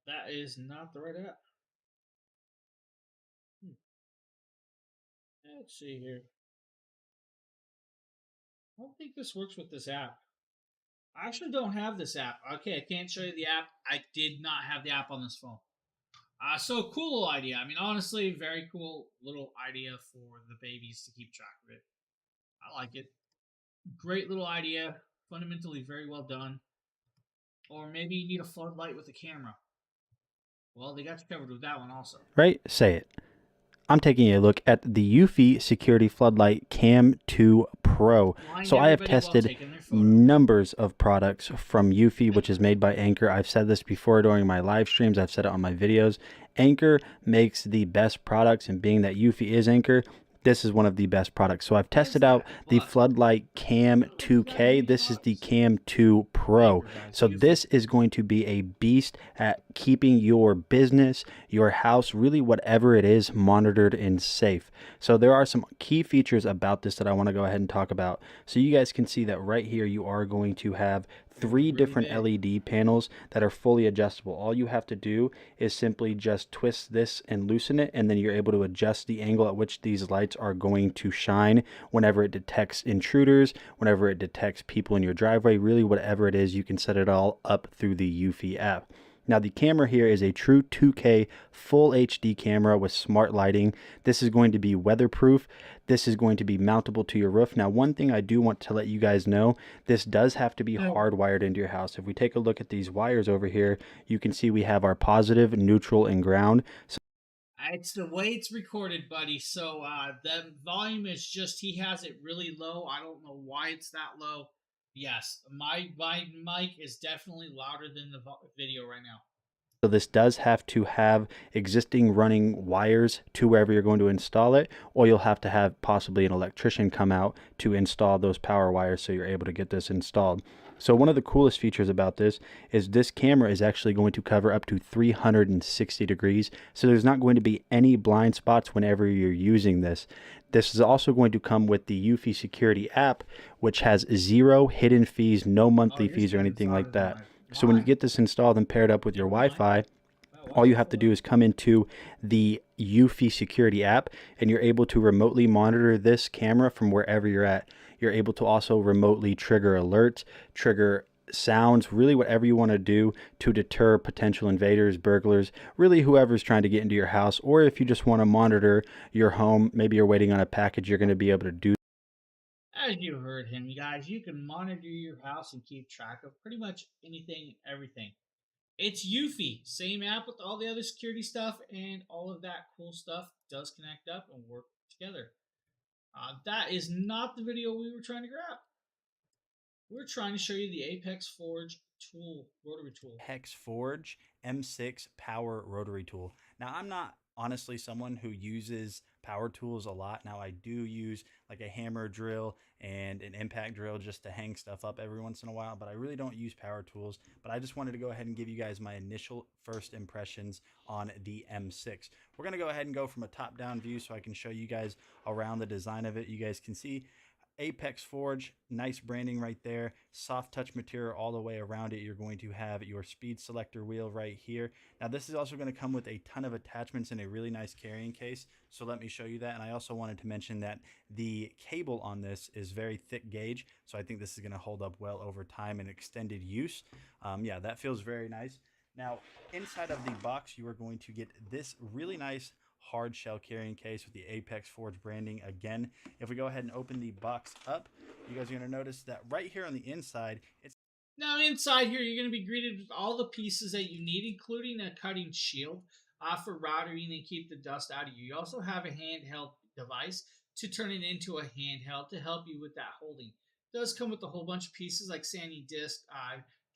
That is not the right app. Let's see here. I don't think this works with this app. I actually don't have this app. Okay, I can't show you the app. I did not have the app on this phone. So cool little idea. I mean, honestly, very cool little idea for the babies to keep track of it. I like it. Great little idea. Fundamentally very well done. Or maybe you need a floodlight with a camera. Well, they got you covered with that one also. Right? Say it. I'm taking a look at the Eufy Security Floodlight Cam 2 Pro. Blind So I have everybody while tested taking their photo. numbers of products from Eufy, which is made by Anker. I've said this before during my live streams. I've said it on my videos. Anker makes the best products, and being that Eufy is Anker, this is one of the best products. So I've tested out the Floodlight Cam 2K. This is the Cam 2 Pro. So this is going to be a beast at keeping your business, your house, really whatever it is, monitored and safe. So there are some key features about this that I want to go ahead and talk about. So you guys can see that right here you are going to have three different LED panels that are fully adjustable. All you have to do is simply just twist this and loosen it, and then you're able to adjust the angle at which these lights are going to shine whenever it detects intruders, whenever it detects people in your driveway, really whatever it is, you can set it all up through the Eufy app. Now the camera here is a true 2K full HD camera with smart lighting. This is going to be weatherproof. This is going to be mountable to your roof. Now one thing I do want to let you guys know, this does have to be hardwired into your house. If we take a look at these wires over here, you can see we have our positive, neutral, and ground. So it's the way it's recorded, buddy. So the volume is just, he has it really low. I don't know why it's that low. Yes, my mic is definitely louder than the video right now. So this does have to have existing running wires to wherever you're going to install it, or you'll have to have possibly an electrician come out to install those power wires so you're able to get this installed. So one of the coolest features about this is this camera is actually going to cover up to 360 degrees. So there's not going to be any blind spots whenever you're using this. This is also going to come with the Eufy Security app, which has 0 hidden fees, no monthly fees or anything like that. So when you get this installed and paired up with your Wi-Fi, all you have to do is come into the Eufy Security app, and you're able to remotely monitor this camera from wherever you're at. You're able to also remotely trigger alerts, trigger sounds, really whatever you want to do to deter potential invaders, burglars, really whoever's trying to get into your house. Or if you just want to monitor your home, maybe you're waiting on a package, you're going to be able to do. As you heard him, guys, you can monitor your house and keep track of pretty much anything, everything. It's Eufy, same app with all the other security stuff, and all of that cool stuff does connect up and work together. That is not the video we were trying to grab. We're trying to show you the Apex Forge tool, rotary tool. Apex Forge M6 power rotary tool. Now, I'm not honestly someone who uses power tools a lot. Now, I do use like a hammer drill and an impact drill just to hang stuff up every once in a while, but I really don't use power tools. But I just wanted to go ahead and give you guys my initial first impressions on the M6. We're going to go ahead and go from a top-down view so I can show you guys around the design of it. You guys can see Apex Forge, nice branding right there, soft touch material all the way around it. You're going to have your speed selector wheel right here. Now this is also going to come with a ton of attachments and a really nice carrying case, so let me show you that. And I also wanted to mention that the cable on this is very thick gauge, so I think this is going to hold up well over time and extended use. Yeah, that feels very nice. Now inside of the box you are going to get this really nice hard shell carrying case with the Apex Forge branding again. If we go ahead and open the box up, you guys are going to notice that right here on the inside, it's Now inside here, you're going to be greeted with all the pieces that you need, including a cutting shield for routering and keep the dust out of you. You also have a handheld device to turn it into a handheld to help you with that holding. It does come with a whole bunch of pieces like sanding disc,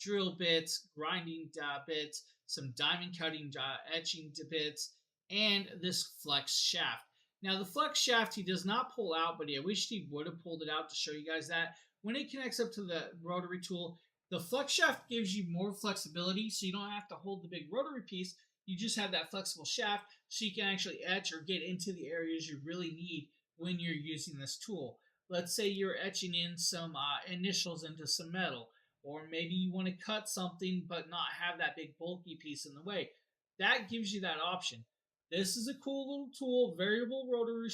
drill bits, grinding bits, some diamond cutting etching bits, and this flex shaft. Now the flex shaft he does not pull out, but I wish he would have pulled it out to show you guys that. When it connects up to the rotary tool, the flex shaft gives you more flexibility, so you don't have to hold the big rotary piece. You just have that flexible shaft, so you can actually etch or get into the areas you really need when you're using this tool. Let's say you're etching in some initials into some metal, or maybe you want to cut something but not have that big bulky piece in the way. That gives you that option. This is a cool little tool, variable rotary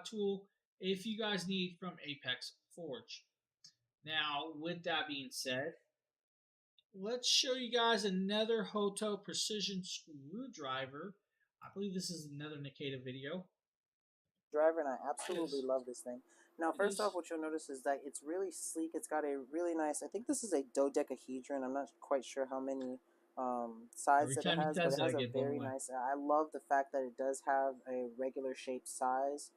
tool, if you guys need from Apex Forge. Now, with that being said, let's show you guys another Hoto precision screwdriver. I believe this is another Nikita video. Driver, and I absolutely Yes. love this thing. Now, It first is. off, what you'll notice is that it's really sleek. It's got a really nice, I think this is a dodecahedron. I'm not quite sure how many sides Every that it time he has, but does it that, I has a get blown very away. nice, I love the fact that it does have a regular shaped size.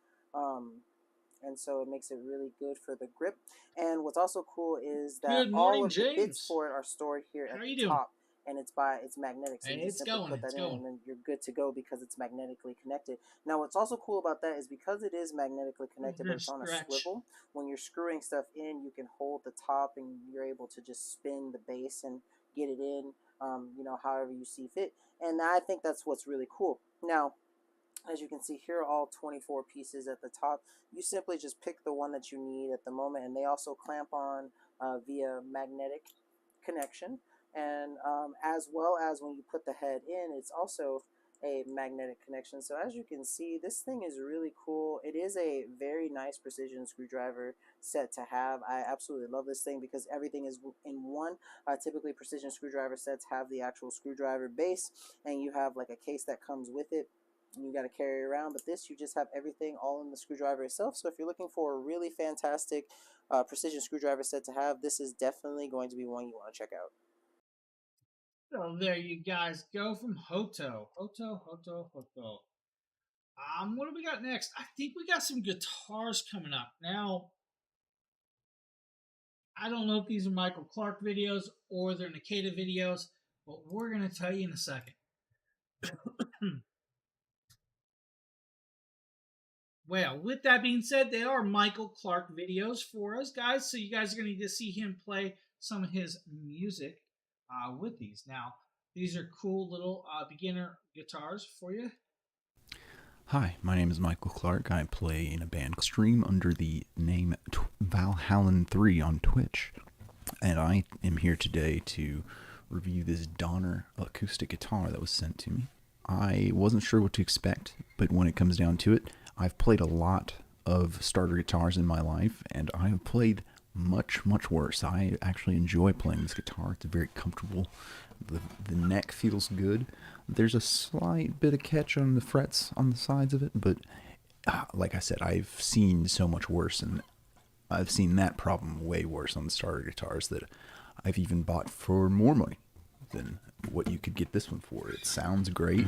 And so it makes it really good for the grip. And what's also cool is that Good all morning, of the bits James. for it are stored here How at you the doing? top, and it's magnetic. So Hey, you just it's simply going, put that it's in, going. and then you're good to go because it's magnetically connected. Now, what's also cool about that is because it is magnetically connected, but Good it's on a stretch. swivel. When you're screwing stuff in, you can hold the top, and you're able to just spin the base and get it in, however you see fit. And I think that's what's really cool. Now, as you can see here, all 24 pieces at the top. You simply just pick the one that you need at the moment, and they also clamp on via magnetic connection. And as well as when you put the head in, it's also a magnetic connection. So as you can see, this thing is really cool. It is a very nice precision screwdriver set to have. I absolutely love this thing because everything is in one. Typically precision screwdriver sets have the actual screwdriver base, and you have like a case that comes with it, and you got to carry it around. But this, you just have everything all in the screwdriver itself. So if you're looking for a really fantastic precision screwdriver set to have, this is definitely going to be one you want to check out. So there you guys go from Hoto. Hoto. What do we got next? I think we got some guitars coming up. Now, I don't know if these are Michael Clark videos or they're Nikita videos, but we're going to tell you in a second. Well, with that being said, they are Michael Clark videos for us, guys. So you guys are going to get to see him play some of his music with these. Now, these are cool little beginner guitars for you. Hi, my name is Michael Clark. I play in a band stream under the name Valhallan3 on Twitch. And I am here today to review this Donner acoustic guitar that was sent to me. I wasn't sure what to expect, but when it comes down to it, I've played a lot of starter guitars in my life, and I have played much, much worse. I actually enjoy playing this guitar. It's very comfortable. The neck feels good. There's a slight bit of catch on the frets on the sides of it, but like I said, I've seen so much worse, and I've seen that problem way worse on the starter guitars that I've even bought for more money than what you could get this one for. It sounds great.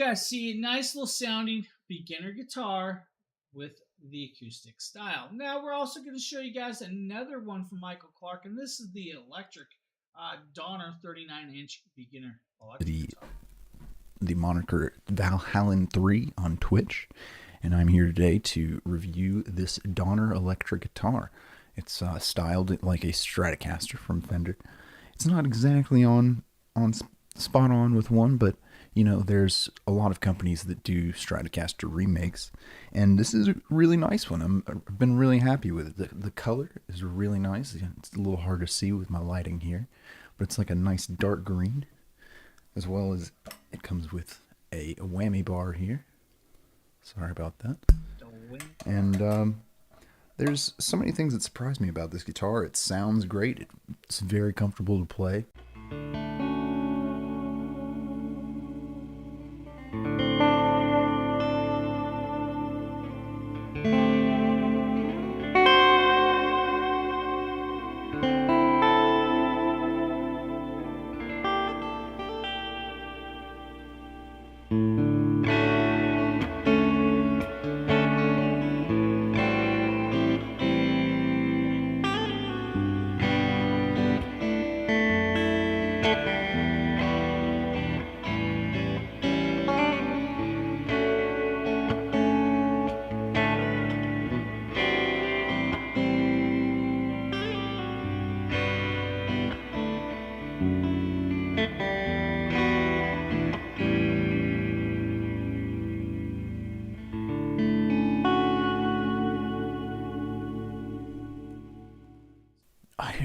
yeah, see, nice little sounding beginner guitar with the acoustic style. Now we're also going to show you guys another one from Michael Clark, and this is the electric Donner 39-inch beginner electric The guitar. the moniker Valhallen 3 on Twitch, and I'm here today to review this Donner electric guitar. It's styled like a Stratocaster from Fender. It's not exactly on spot on with one, but you know, there's a lot of companies that do Stratocaster remakes, and this is a really nice one. I've been really happy with it. The color is really nice. It's a little hard to see with my lighting here, but it's like a nice dark green, as well as it comes with a whammy bar here. Sorry about that. And there's so many things that surprised me about this guitar. It sounds great. It's very comfortable to play.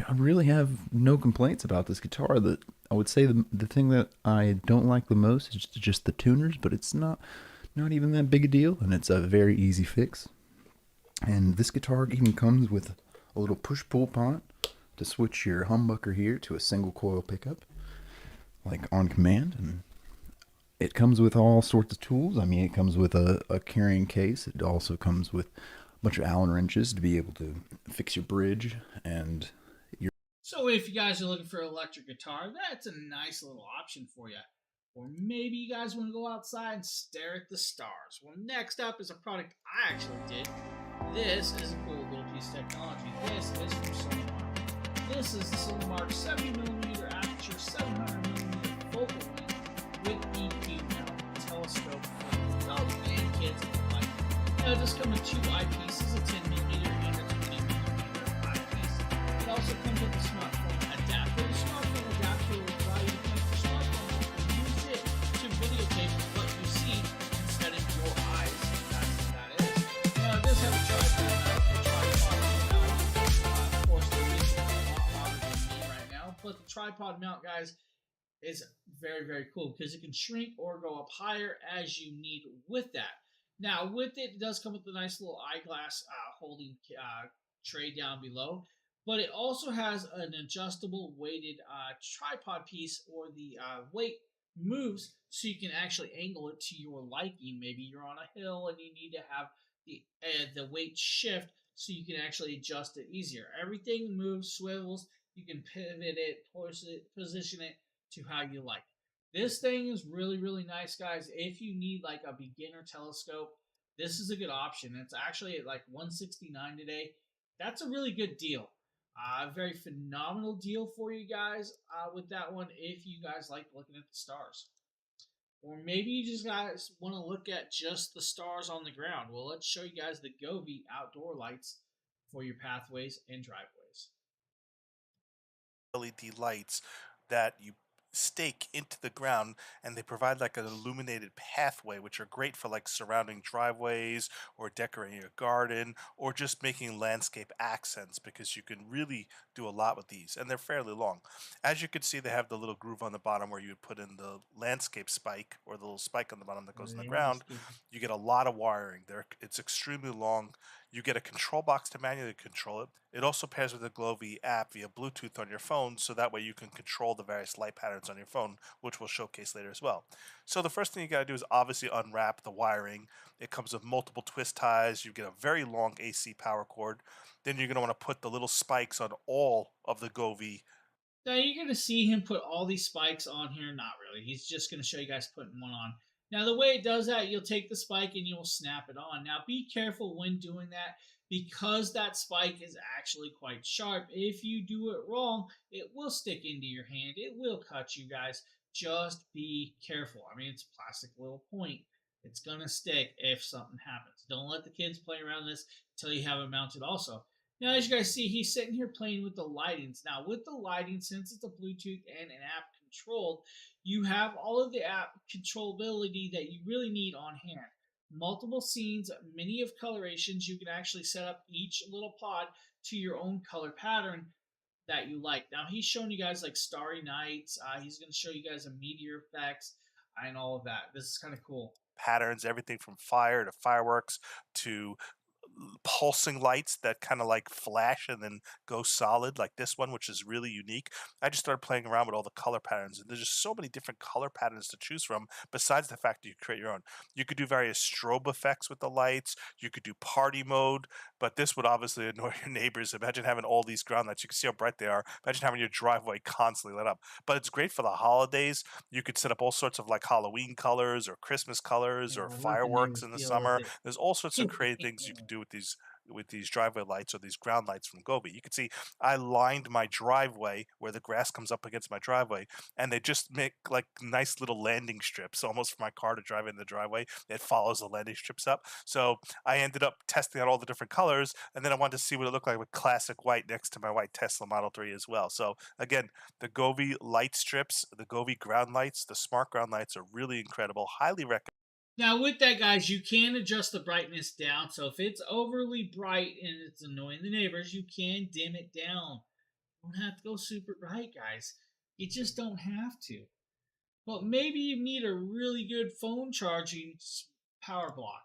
I really have no complaints about this guitar. I would say the thing that I don't like the most is just the tuners, but it's not even that big a deal, and it's a very easy fix. And this guitar even comes with a little push-pull pot to switch your humbucker here to a single coil pickup, like on command. And it comes with all sorts of tools. I mean, it comes with a carrying case. It also comes with a bunch of Allen wrenches to be able to fix your bridge and So if you guys are looking for an electric guitar, that's a nice little option for you. Or maybe you guys want to go outside and stare at the stars. Well, next up is a product I actually did. This is a cool little piece of technology. This is from Solarmark. This is the Solarmark 70mm aperture 700mm focal length with EQ mount telescope for adults and kids alike. Now, it does come with two eyepieces, a 10mm and a 20mm eyepiece. It also comes with a smartphone adapter. The smartphone adapter will allow you to connect your smartphone and use it to videotape what you see instead of your eyes. That's what that is. Now, it does have a tripod mount. Of course, the reason is a lot louder than me right now, but the tripod mount, guys, is very, very cool because it can shrink or go up higher as you need with that. Now, with it, it does come with a nice little eyeglass holding tray down below, but it also has an adjustable weighted tripod piece, or the weight moves so you can actually angle it to your liking. Maybe you're on a hill and you need to have the weight shift so you can actually adjust it easier. Everything moves, swivels. You can pivot it, position it to how you like. This thing is really, really nice, guys. If you need like a beginner telescope, this is a good option. It's actually at like $169 today. That's a really good deal. Very phenomenal deal for you guys with that one if you guys like looking at the stars. Or maybe you just guys want to look at just the stars on the ground. Well, let's show you guys the Govee outdoor lights for your pathways and driveways. LED lights that you stake into the ground, and they provide like an illuminated pathway, which are great for like surrounding driveways or decorating a garden or just making landscape accents, because you can really do a lot with these, and they're fairly long. As you can see, they have the little groove on the bottom where you would put in the landscape spike, or the little spike on the bottom that goes in the ground. You get a lot of wiring there. It's extremely long. You get a control box to manually control it. It also pairs with the Govee app via Bluetooth on your phone, so that way you can control the various light patterns on your phone, which we'll showcase later as well. So the first thing you got to do is obviously unwrap the wiring. It comes with multiple twist ties. You get a very long AC power cord. Then you're going to want to put the little spikes on all of the Govee. Now you're going to see him put all these spikes on here. Not really. He's just going to show you guys putting one on. Now, the way it does that, you'll take the spike and you'll snap it on. Now, be careful when doing that because that spike is actually quite sharp. If you do it wrong, it will stick into your hand. It will cut you guys. Just be careful. I mean, it's a plastic little point. It's going to stick if something happens. Don't let the kids play around this until you have it mounted also. Now, as you guys see, he's sitting here playing with the lightings. Now, with the lighting, since it's a Bluetooth and an app controlled, you have all of the app controllability that you really need on hand. Multiple scenes, many of colorations. You can actually set up each little pod to your own color pattern that you like. Now, he's showing you guys like starry nights. He's going to show you guys a meteor effects and all of that. This is kind of cool. Patterns, everything from fire to fireworks to pulsing lights that kind of like flash and then go solid, like this one, which is really unique. I just started playing around with all the color patterns, and there's just so many different color patterns to choose from besides the fact that you create your own. You could do various strobe effects with the lights, you could do party mode, but this would obviously annoy your neighbors. Imagine having all these ground lights. You can see how bright they are. Imagine having your driveway constantly lit up. But it's great for the holidays. You could set up all sorts of like Halloween colors or Christmas colors or let the fireworks neighbors in the deal summer. with it. There's all sorts of creative things you can do with these driveway lights or these ground lights from Gobi. You can see I lined my driveway where the grass comes up against my driveway, and they just make like nice little landing strips almost for my car to drive in the driveway. It follows the landing strips up. So I ended up testing out all the different colors, and then I wanted to see what it looked like with classic white next to my white Tesla Model 3 as well. So again, the Gobi light strips, the Gobi ground lights, the smart ground lights are really incredible. Highly recommend. Now, with that, guys, you can adjust the brightness down. So if it's overly bright and it's annoying the neighbors, you can dim it down. You don't have to go super bright, guys. You just don't have to. But maybe you need a really good phone charging power block.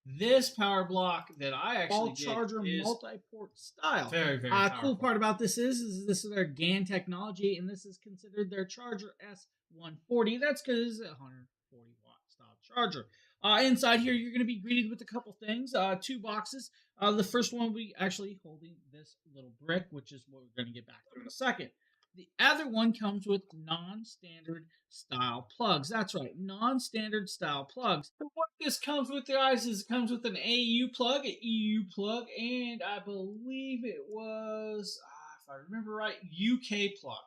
This power block that I actually All did charger is multi-port style. very, very Cool powerful. part about this is this is their GAN technology, and this is considered their charger S140. That's because it's a 140 watt style charger. Inside here, you're going to be greeted with a couple things. 2 boxes. The first one we actually holding this little brick, which is what we're going to get back to in a second. The other one comes with non-standard style plugs. That's right, non-standard style plugs. So what this comes with, guys, is it comes with an AU plug, an EU plug, and I believe it was, if I remember right, UK plug.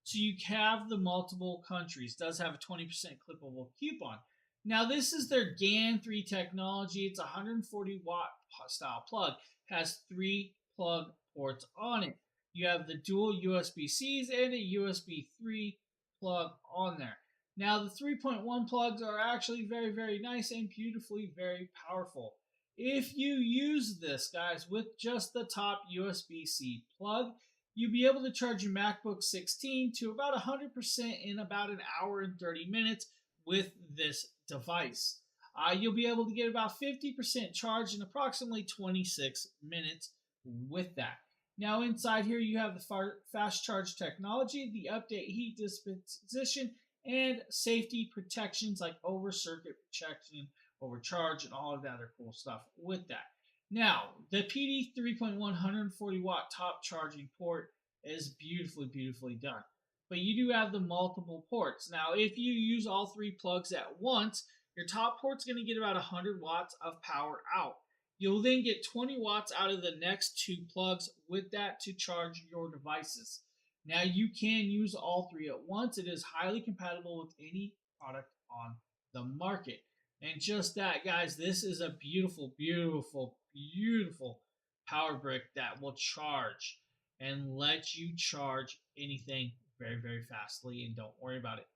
So you have the multiple countries. Does have a 20% clippable coupon. Now this is their GAN 3 technology. It's a 140 watt style plug. Has 3 plug ports on it. You have the dual USB-Cs and a USB 3 plug on there. Now the 3.1 plugs are actually very, very nice and beautifully very powerful. If you use this, guys, with just the top USB-C plug, you'll be able to charge your MacBook 16 to about 100% in about an hour and 30 minutes with this device. You'll be able to get about 50% charged in approximately 26 minutes with that. Now inside here you have the fast charge technology, the update heat disposition, and safety protections like over circuit protection, overcharge, and all of the other cool stuff with that. Now the PD 3.1 140 watt top charging port is beautifully, beautifully done. But you do have the multiple ports. Now if you use all 3 plugs at once, your top port's going to get about 100 watts of power out. You'll then get 20 watts out of the next 2 plugs with that to charge your devices. Now you can use all 3 at once. It is highly compatible with any product on the market. And just that, guys, this is a beautiful, beautiful, beautiful power brick that will charge and let you charge anything very, very fastly, and don't worry about it.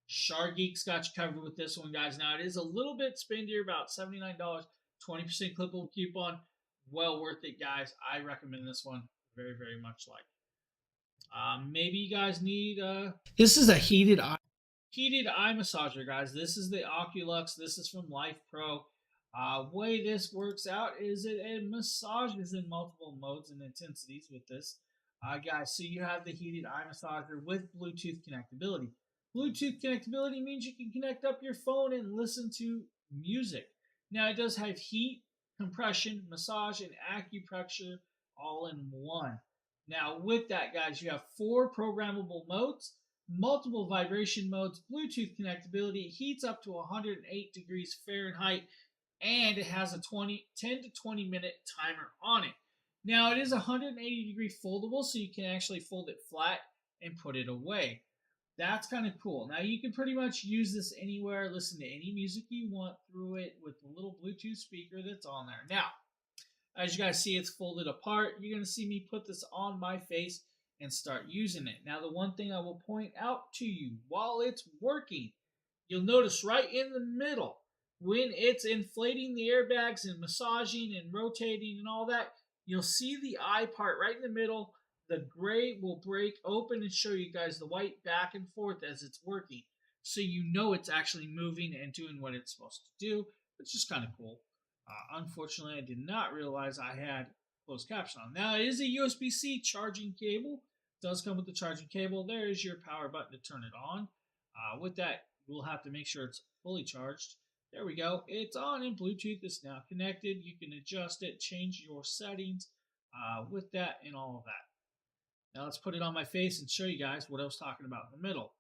SharGeeks got you covered with this one, guys. Now it is a little bit spendier, about $79. 20% clippable coupon. Well worth it, guys. I recommend this one very, very much. Maybe you guys need this is a heated eye massager, guys. This is the Oculux. This is from Life Pro. Way this works out is it massages in multiple modes and intensities with this, guys. So you have the heated eye massager with Bluetooth connectability. Bluetooth connectability means you can connect up your phone and listen to music. Now it does have heat, compression, massage, and acupressure all in one. Now with that, guys, you have 4 programmable modes. multiple vibration modes, Bluetooth connectability, heats up to 108 degrees Fahrenheit, and it has a 10 to 20 minute timer on it. Now it is 180 degree foldable, so you can actually fold it flat and put it away. That's kind of cool. Now you can pretty much use this anywhere, listen to any music you want through it with the little Bluetooth speaker that's on there. Now, as you guys see, it's folded apart. You're going to see me put this on my face and start using it. Now, the one thing I will point out to you, while it's working, you'll notice right in the middle, when it's inflating the airbags and massaging and rotating and all that, you'll see the eye part right in the middle. The gray will break open and show you guys the white back and forth as it's working. So you know it's actually moving and doing what it's supposed to do, which is kind of cool. Unfortunately, I did not realize I had closed caption on. Now, it is a USB-C charging cable. It does come with the charging cable. There is your power button to turn it on. With that, we'll have to make sure it's fully charged. There we go. It's on in Bluetooth. It's now connected. You can adjust it, change your settings with that and all of that. Now let's put it on my face and show you guys what I was talking about in the middle.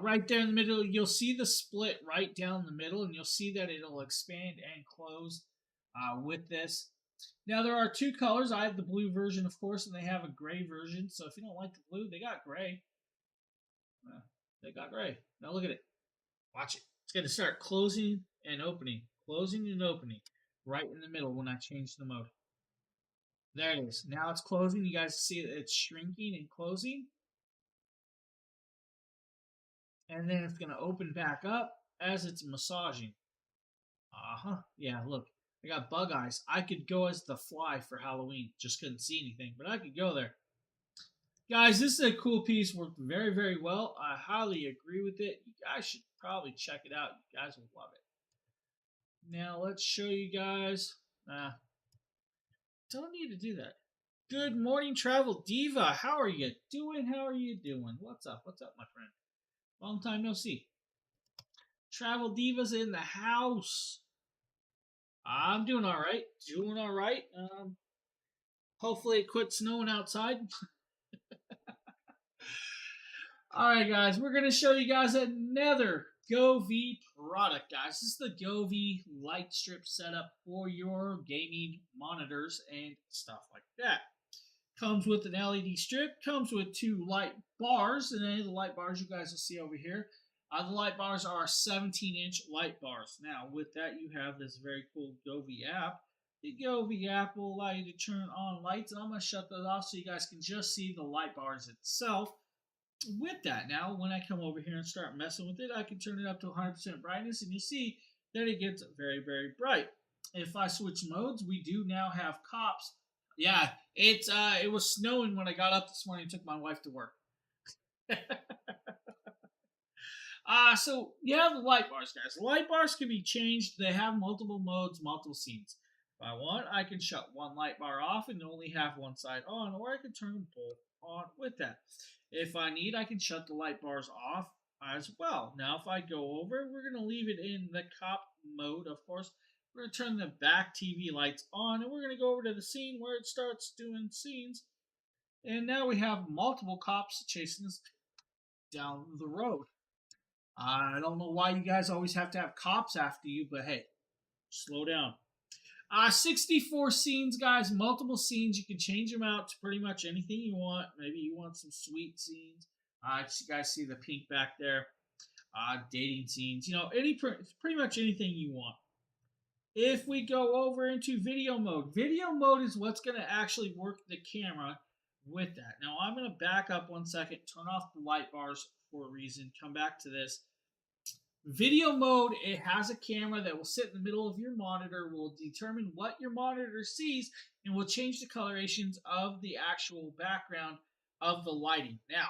Right there in the middle, you'll see the split right down the middle, and you'll see that it'll expand and close with this. Now there are two colors. I have the blue version, of course, and they have a gray version. So if you don't like the blue, they got gray. They got gray. Now look at it. Watch it. It's going to start closing and opening right in the middle when I change the mode. There it is. Now it's closing. You guys see that it's shrinking and closing. And then it's going to open back up as it's massaging. Yeah, look. I got bug eyes. I could go as the Fly for Halloween. Just couldn't see anything, but I could go there. Guys, this is a cool piece. Worked very, very well. I highly agree with it. You guys should probably check it out. You guys will love it. Now, let's show you guys. Don't need to do that. Good morning, Travel Diva. How are you doing? How are you doing? What's up? What's up, my friend? Long time no see. Travel Diva's in the house. I'm doing all right. Doing all right. Hopefully it quit snowing outside. All right, guys. We're going to show you guys another Govee product, guys. This is the Govee light strip setup for your gaming monitors and stuff like that. Comes with an LED strip, comes with two light bars, and then the light bars you guys will see over here. The light bars are 17-inch light bars. Now, with that, you have this very cool Govee app. The Govee app will allow you to turn on lights, and I'm going to shut those off so you guys can just see the light bars itself. With that, now, when I come over here and start messing with it, I can turn it up to 100% brightness, and you see that it gets very, very bright. If I switch modes, we do now have cops. Yeah, it was snowing when I got up this morning and took my wife to work. So you have the light bars, guys. The light bars can be changed. They have multiple modes, multiple scenes. If I want, I can shut one light bar off and only have one side on, or I can turn them both on with that. If I need, I can shut the light bars off as well. Now, if I go over, we're going to leave it in the cop mode, of course. We're going to turn the back TV lights on, and we're going to go over to the scene where it starts doing scenes. And now we have multiple cops chasing us down the road. I don't know why you guys always have to have cops after you, but hey, slow down. 64 scenes, guys, multiple scenes. You can change them out to pretty much anything you want. Maybe you want some sweet scenes. You guys see the pink back there. Dating scenes. You know, pretty much anything you want. If we go over into video mode is what's going to actually work the camera with that. Now, I'm going to back up 1 second, turn off the light bars for a reason, come back to this. Video mode, it has a camera that will sit in the middle of your monitor, will determine what your monitor sees, and will change the colorations of the actual background of the lighting. Now,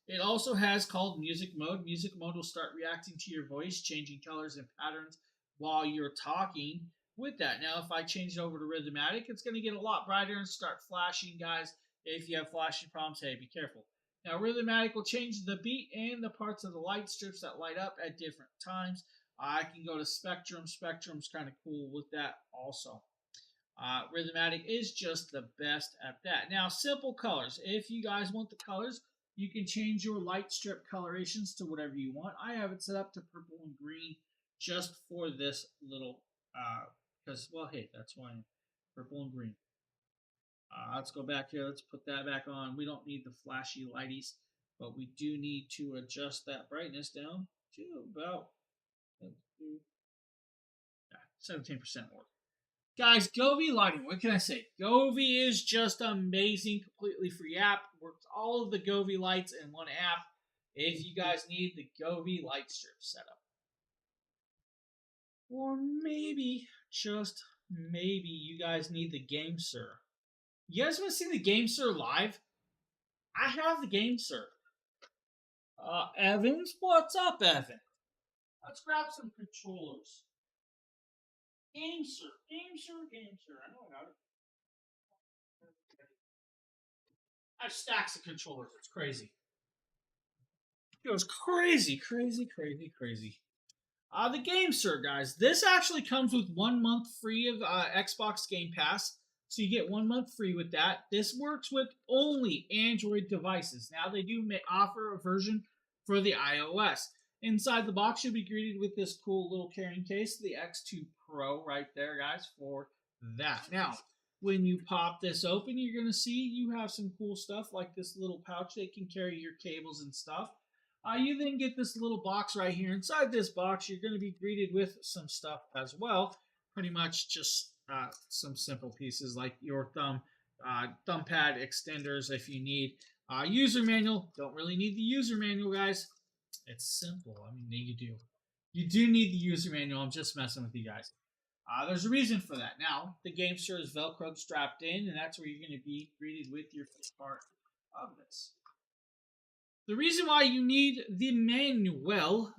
it also has called music mode. Music mode will start reacting to your voice, changing colors and patterns while you're talking with that. Now, if I change it over to Rhythmatic, it's going to get a lot brighter and start flashing, guys. If you have flashing problems, hey, be careful. Now, Rhythmatic will change the beat and the parts of the light strips that light up at different times. I can go to Spectrum. Spectrum's kind of cool with that also. Rhythmatic is just the best at that. Now, simple colors. If you guys want the colors, You can change your light strip colorations to whatever you want. I have it set up to purple and green just for this little, because, well, hey, that's why purple and green. Let's go back here. Let's put that back on. We don't need the flashy lighties, but we do need to adjust that brightness down to about 17% more. Guys, Govee Lighting, what can I say? Govee is just amazing, completely free app. Works all of the Govee lights in one app if you guys need the Govee light strip setup. Or maybe, just maybe, you guys need the GameSir. You guys want to see the GameSir live? I have the GameSir. Evans, what's up, Evan? Let's grab some controllers. GameSir. I know about it. I have stacks of controllers. It's crazy. It goes crazy. The GameSir, guys. This actually comes with 1 month free of Xbox Game Pass. So you get 1 month free with that. This works with only Android devices. Now they do offer a version for the iOS. Inside the box, you'll be greeted with this cool little carrying case, the X2 Pro right there, guys, for that. Now, when you pop this open, you're going to see you have some cool stuff like this little pouch that can carry your cables and stuff. You then get this little box right here. Inside this box, you're going to be greeted with some stuff as well. Pretty much just some simple pieces like your thumb pad extenders if you need. User manual. Don't really need the user manual, guys. It's simple. I mean, you do. You do need the user manual. I'm just messing with you guys. There's a reason for that. Now, the GameSir is Velcro strapped in, and that's where you're going to be greeted with your first part of this. The reason why you need the manual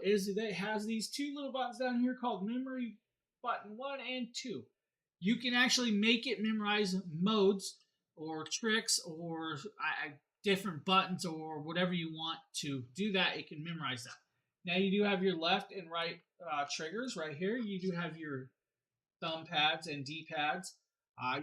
is that it has these two little buttons down here called memory button 1 and 2. You can actually make it memorize modes or tricks or different buttons or whatever you want to do that. It can memorize that. Now you do have your left and right triggers right here. You do have your thumb pads and D-pads.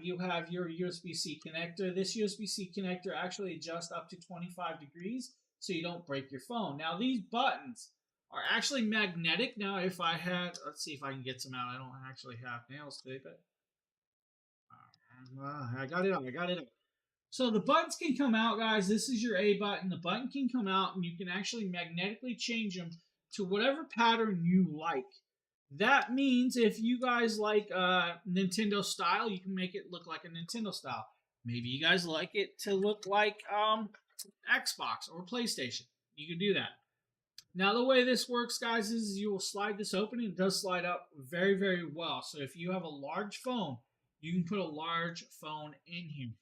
You have your USB-C connector. This USB-C connector actually adjusts up to 25 degrees so you don't break your phone. Now these buttons are actually magnetic. Now if I had, let's see if I can get some out. I don't actually have nails today, but I got it out. So the buttons can come out, guys. This is your A button. The button can come out and you can actually magnetically change them to whatever pattern you like. That means if you guys like Nintendo style, you can make it look like a Nintendo style. Maybe you guys like it to look like Xbox or PlayStation. You can do that. Now the way this works, guys, is you will slide this open and it does slide up very, very well. So if you have a large phone, you can put a large phone in here.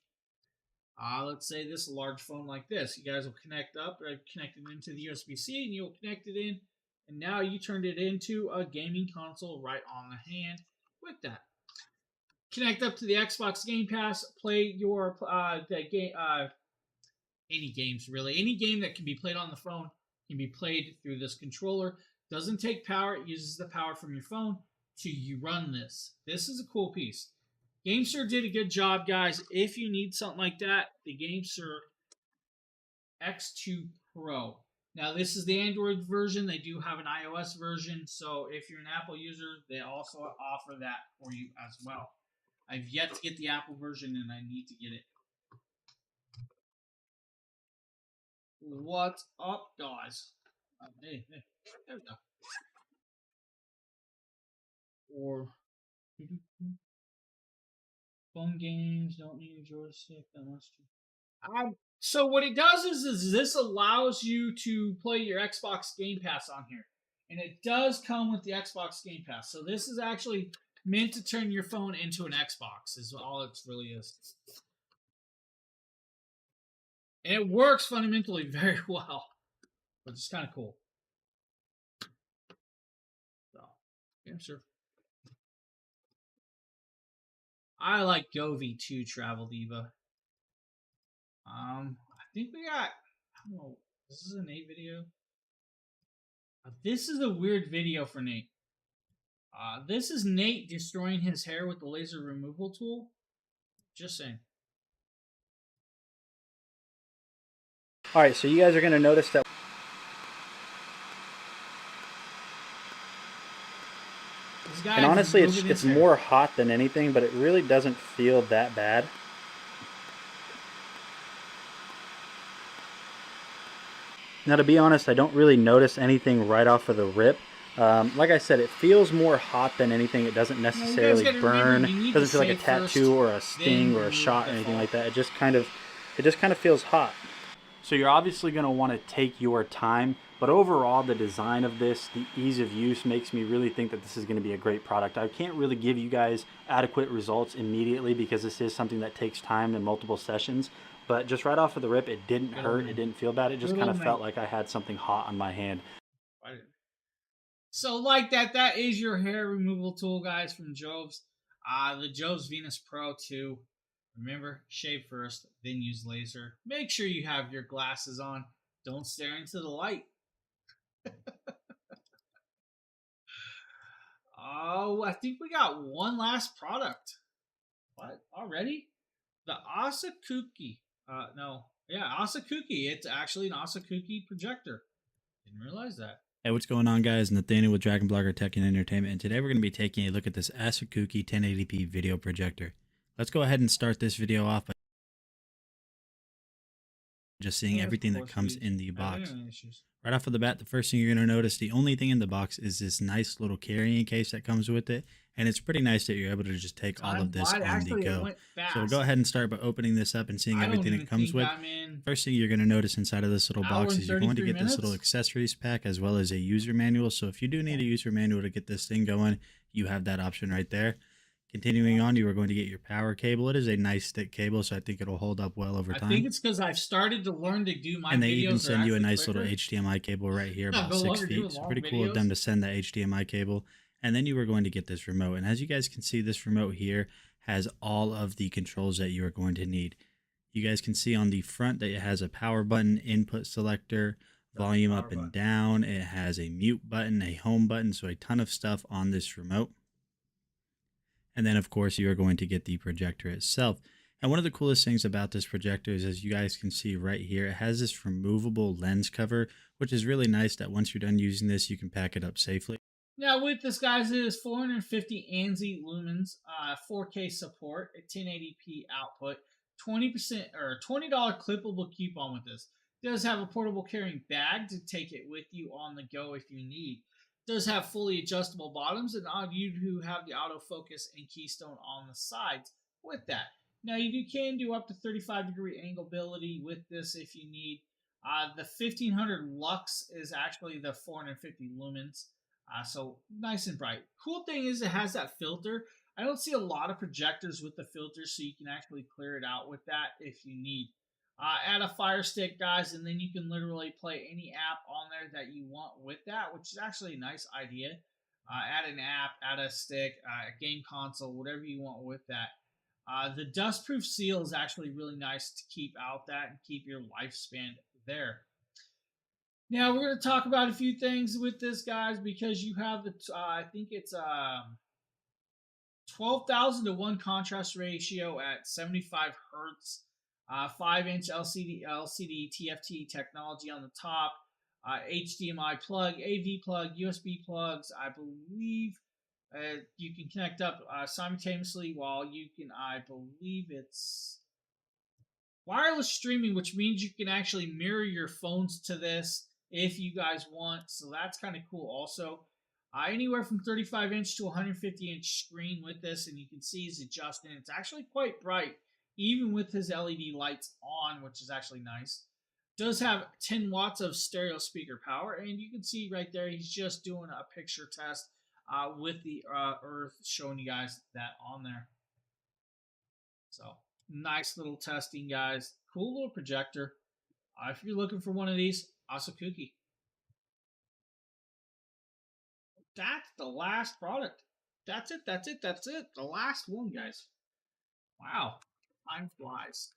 Let's say this large phone like this. You guys will connect it into the USB-C and you'll connect it in. And now you turned it into a gaming console right on the hand with that. Connect up to the Xbox Game Pass. Play your any games really. Any game that can be played on the phone can be played through this controller. Doesn't take power. It uses the power from your phone to run this. This is a cool piece. GameSir did a good job, guys. If you need something like that, the GameSir X2 Pro. Now, this is the Android version. They do have an iOS version, so if you're an Apple user, they also offer that for you as well. I've yet to get the Apple version, and I need to get it. What's up, guys? Hey, there we go. Or phone games don't need a joystick. That must be. So what it does is this allows you to play your Xbox Game Pass on here. And it does come with the Xbox Game Pass. So this is actually meant to turn your phone into an Xbox is all it really is. And it works fundamentally very well. Which is kind of cool. So, GameSir. I like Govee too, Travel Diva. I think we got, I don't know, this is a Nate video. This is a weird video for Nate. This is Nate destroying his hair with the laser removal tool. Just saying. All right, so you guys are going to notice that This guy and is honestly, moving his it's hair. more hot than anything, but it really doesn't feel that bad. Now, to be honest, I don't really notice anything right off of the rip. Like I said, it feels more hot than anything. It doesn't necessarily gotta burn. remember, you need Doesn't to feel like a save first, tattoo or a then sting or a remove shot the or anything fall. like that. It just kind of feels hot. So you're obviously going to want to take your time, but overall the design of this, the ease of use makes me really think that this is going to be a great product. I can't really give you guys adequate results immediately because this is something that takes time and multiple sessions, but just right off of the rip, it didn't hurt, it didn't feel bad, it just kind of felt like I had something hot on my hand. So like that is your hair removal tool, guys, from Jove's. The Jove's Venus Pro 2. Remember, shave first, then use laser. Make sure you have your glasses on. Don't stare into the light. Oh, I think we got one last product. What? Already? The Asakuki. Asakuki. It's actually an Asakuki projector. Didn't realize that. Hey, what's going on, guys? Nathaniel with Dragon Blogger Tech and Entertainment, and today we're going to be taking a look at this Asakuki 1080p video projector. Let's go ahead and start this video off by just seeing everything that comes in the box. Right off of the bat, the first thing you're going to notice, the only thing in the box is this nice little carrying case that comes with it, and it's pretty nice that you're able to just take all of this on the go. So we'll go ahead and start by opening this up and seeing everything it comes with. First thing you're going to notice inside of this little box is you're going to get this little accessories pack as well as a user manual. So if you do need a user manual to get this thing going, you have that option right there. Continuing on, you are going to get your power cable. It is a nice thick cable, so I think it'll hold up well over time. I think it's because I've started to learn to do my videos. And they even send you a nice little HDMI cable right here, about 6 feet. So pretty cool of them to send that HDMI cable. And then you are going to get this remote. And as you guys can see, this remote here has all of the controls that you are going to need. You guys can see on the front that it has a power button, input selector, volume up and down. It has a mute button, a home button, so a ton of stuff on this remote. And then, of course, you are going to get the projector itself. And one of the coolest things about this projector is, as you guys can see right here, it has this removable lens cover, which is really nice that once you're done using this, you can pack it up safely. Now with this, guys, it is 450 ANSI lumens, 4K support, a 1080p output, 20% or $20 clippable coupon with this. It does have a portable carrying bag to take it with you on the go if you need. Does have fully adjustable bottoms, and you do have the autofocus and keystone on the sides with that. Now you can do up to 35-degree angleability with this if you need. The 1500 lux is actually the 450 lumens, so nice and bright. Cool thing is it has that filter. I don't see a lot of projectors with the filter, so you can actually clear it out with that if you need. Add a Fire Stick, guys, and then you can literally play any app on there that you want with that, which is actually a nice idea. Add an app, add a stick, a game console, whatever you want with that. The dustproof seal is actually really nice to keep out that and keep your lifespan there. Now we're going to talk about a few things with this, guys, because you have the I think it's 12,000 to 1 contrast ratio at 75 hertz. 5-inch LCD TFT technology on the top, HDMI plug, AV plug, USB plugs. I believe you can connect up simultaneously while you can, I believe it's wireless streaming, which means you can actually mirror your phones to this if you guys want. So that's kind of cool also. Anywhere from 35-inch to 150-inch screen with this, and you can see it's adjusting. It's actually quite bright, even with his LED lights on, which is actually nice. Does have 10 watts of stereo speaker power, and you can see right there he's just doing a picture test with the Earth, showing you guys that on there. So nice little testing, guys. Cool little projector. If you're looking for one of these, Asakuki. That's the last product. That's it. The last one, guys. Wow. Time flies.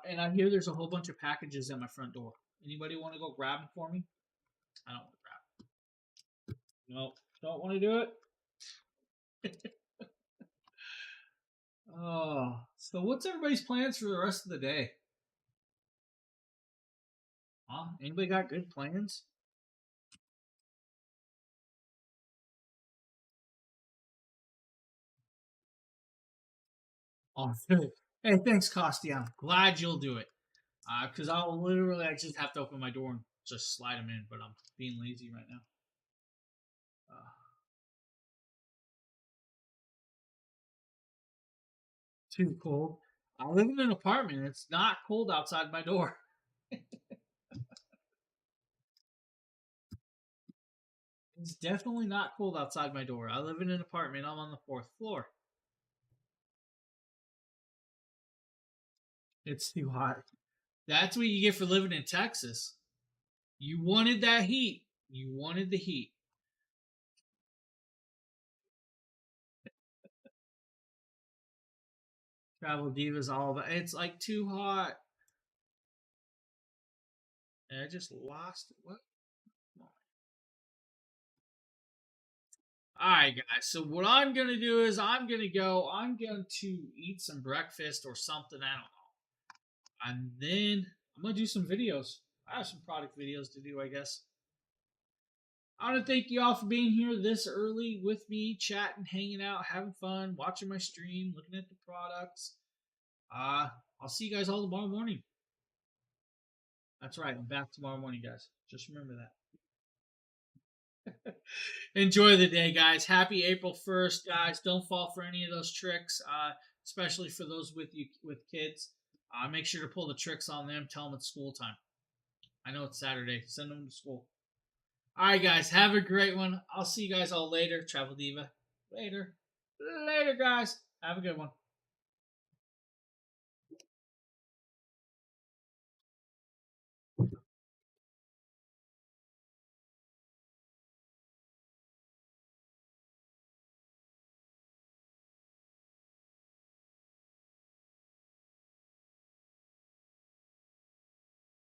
And I hear there's a whole bunch of packages at my front door. Anybody want to go grab them for me? I don't want to grab them. No, don't want to do it. Oh, so what's everybody's plans for the rest of the day? Huh? Anybody got good plans? Oh, hey, thanks, Costian. Glad you'll do it. Because I'll literally, I just have to open my door and just slide them in, but I'm being lazy right now. Too cold. I live in an apartment. It's not cold outside my door. It's definitely not cold outside my door. I live in an apartment. I'm on the 4th floor. It's too hot. That's what you get for living in Texas. You wanted that heat. You wanted the heat. Travel Divas all about. It's like too hot. And I just lost it. What? Alright, guys. So what I'm gonna do is I'm going to eat some breakfast or something. I don't know. And then I'm gonna do some videos. I have some product videos to do, I guess. I want to thank you all for being here this early with me, chatting, hanging out, having fun, watching my stream, looking at the products. I'll see you guys all tomorrow morning. That's right, I'm back tomorrow morning, guys. Just remember that. Enjoy the day, guys. Happy April 1st, guys. Don't fall for any of those tricks, especially for those with kids. Make sure to pull the tricks on them. Tell them it's school time. I know it's Saturday. Send them to school. All right, guys. Have a great one. I'll see you guys all later. Travel Diva. Later. Later, guys. Have a good one.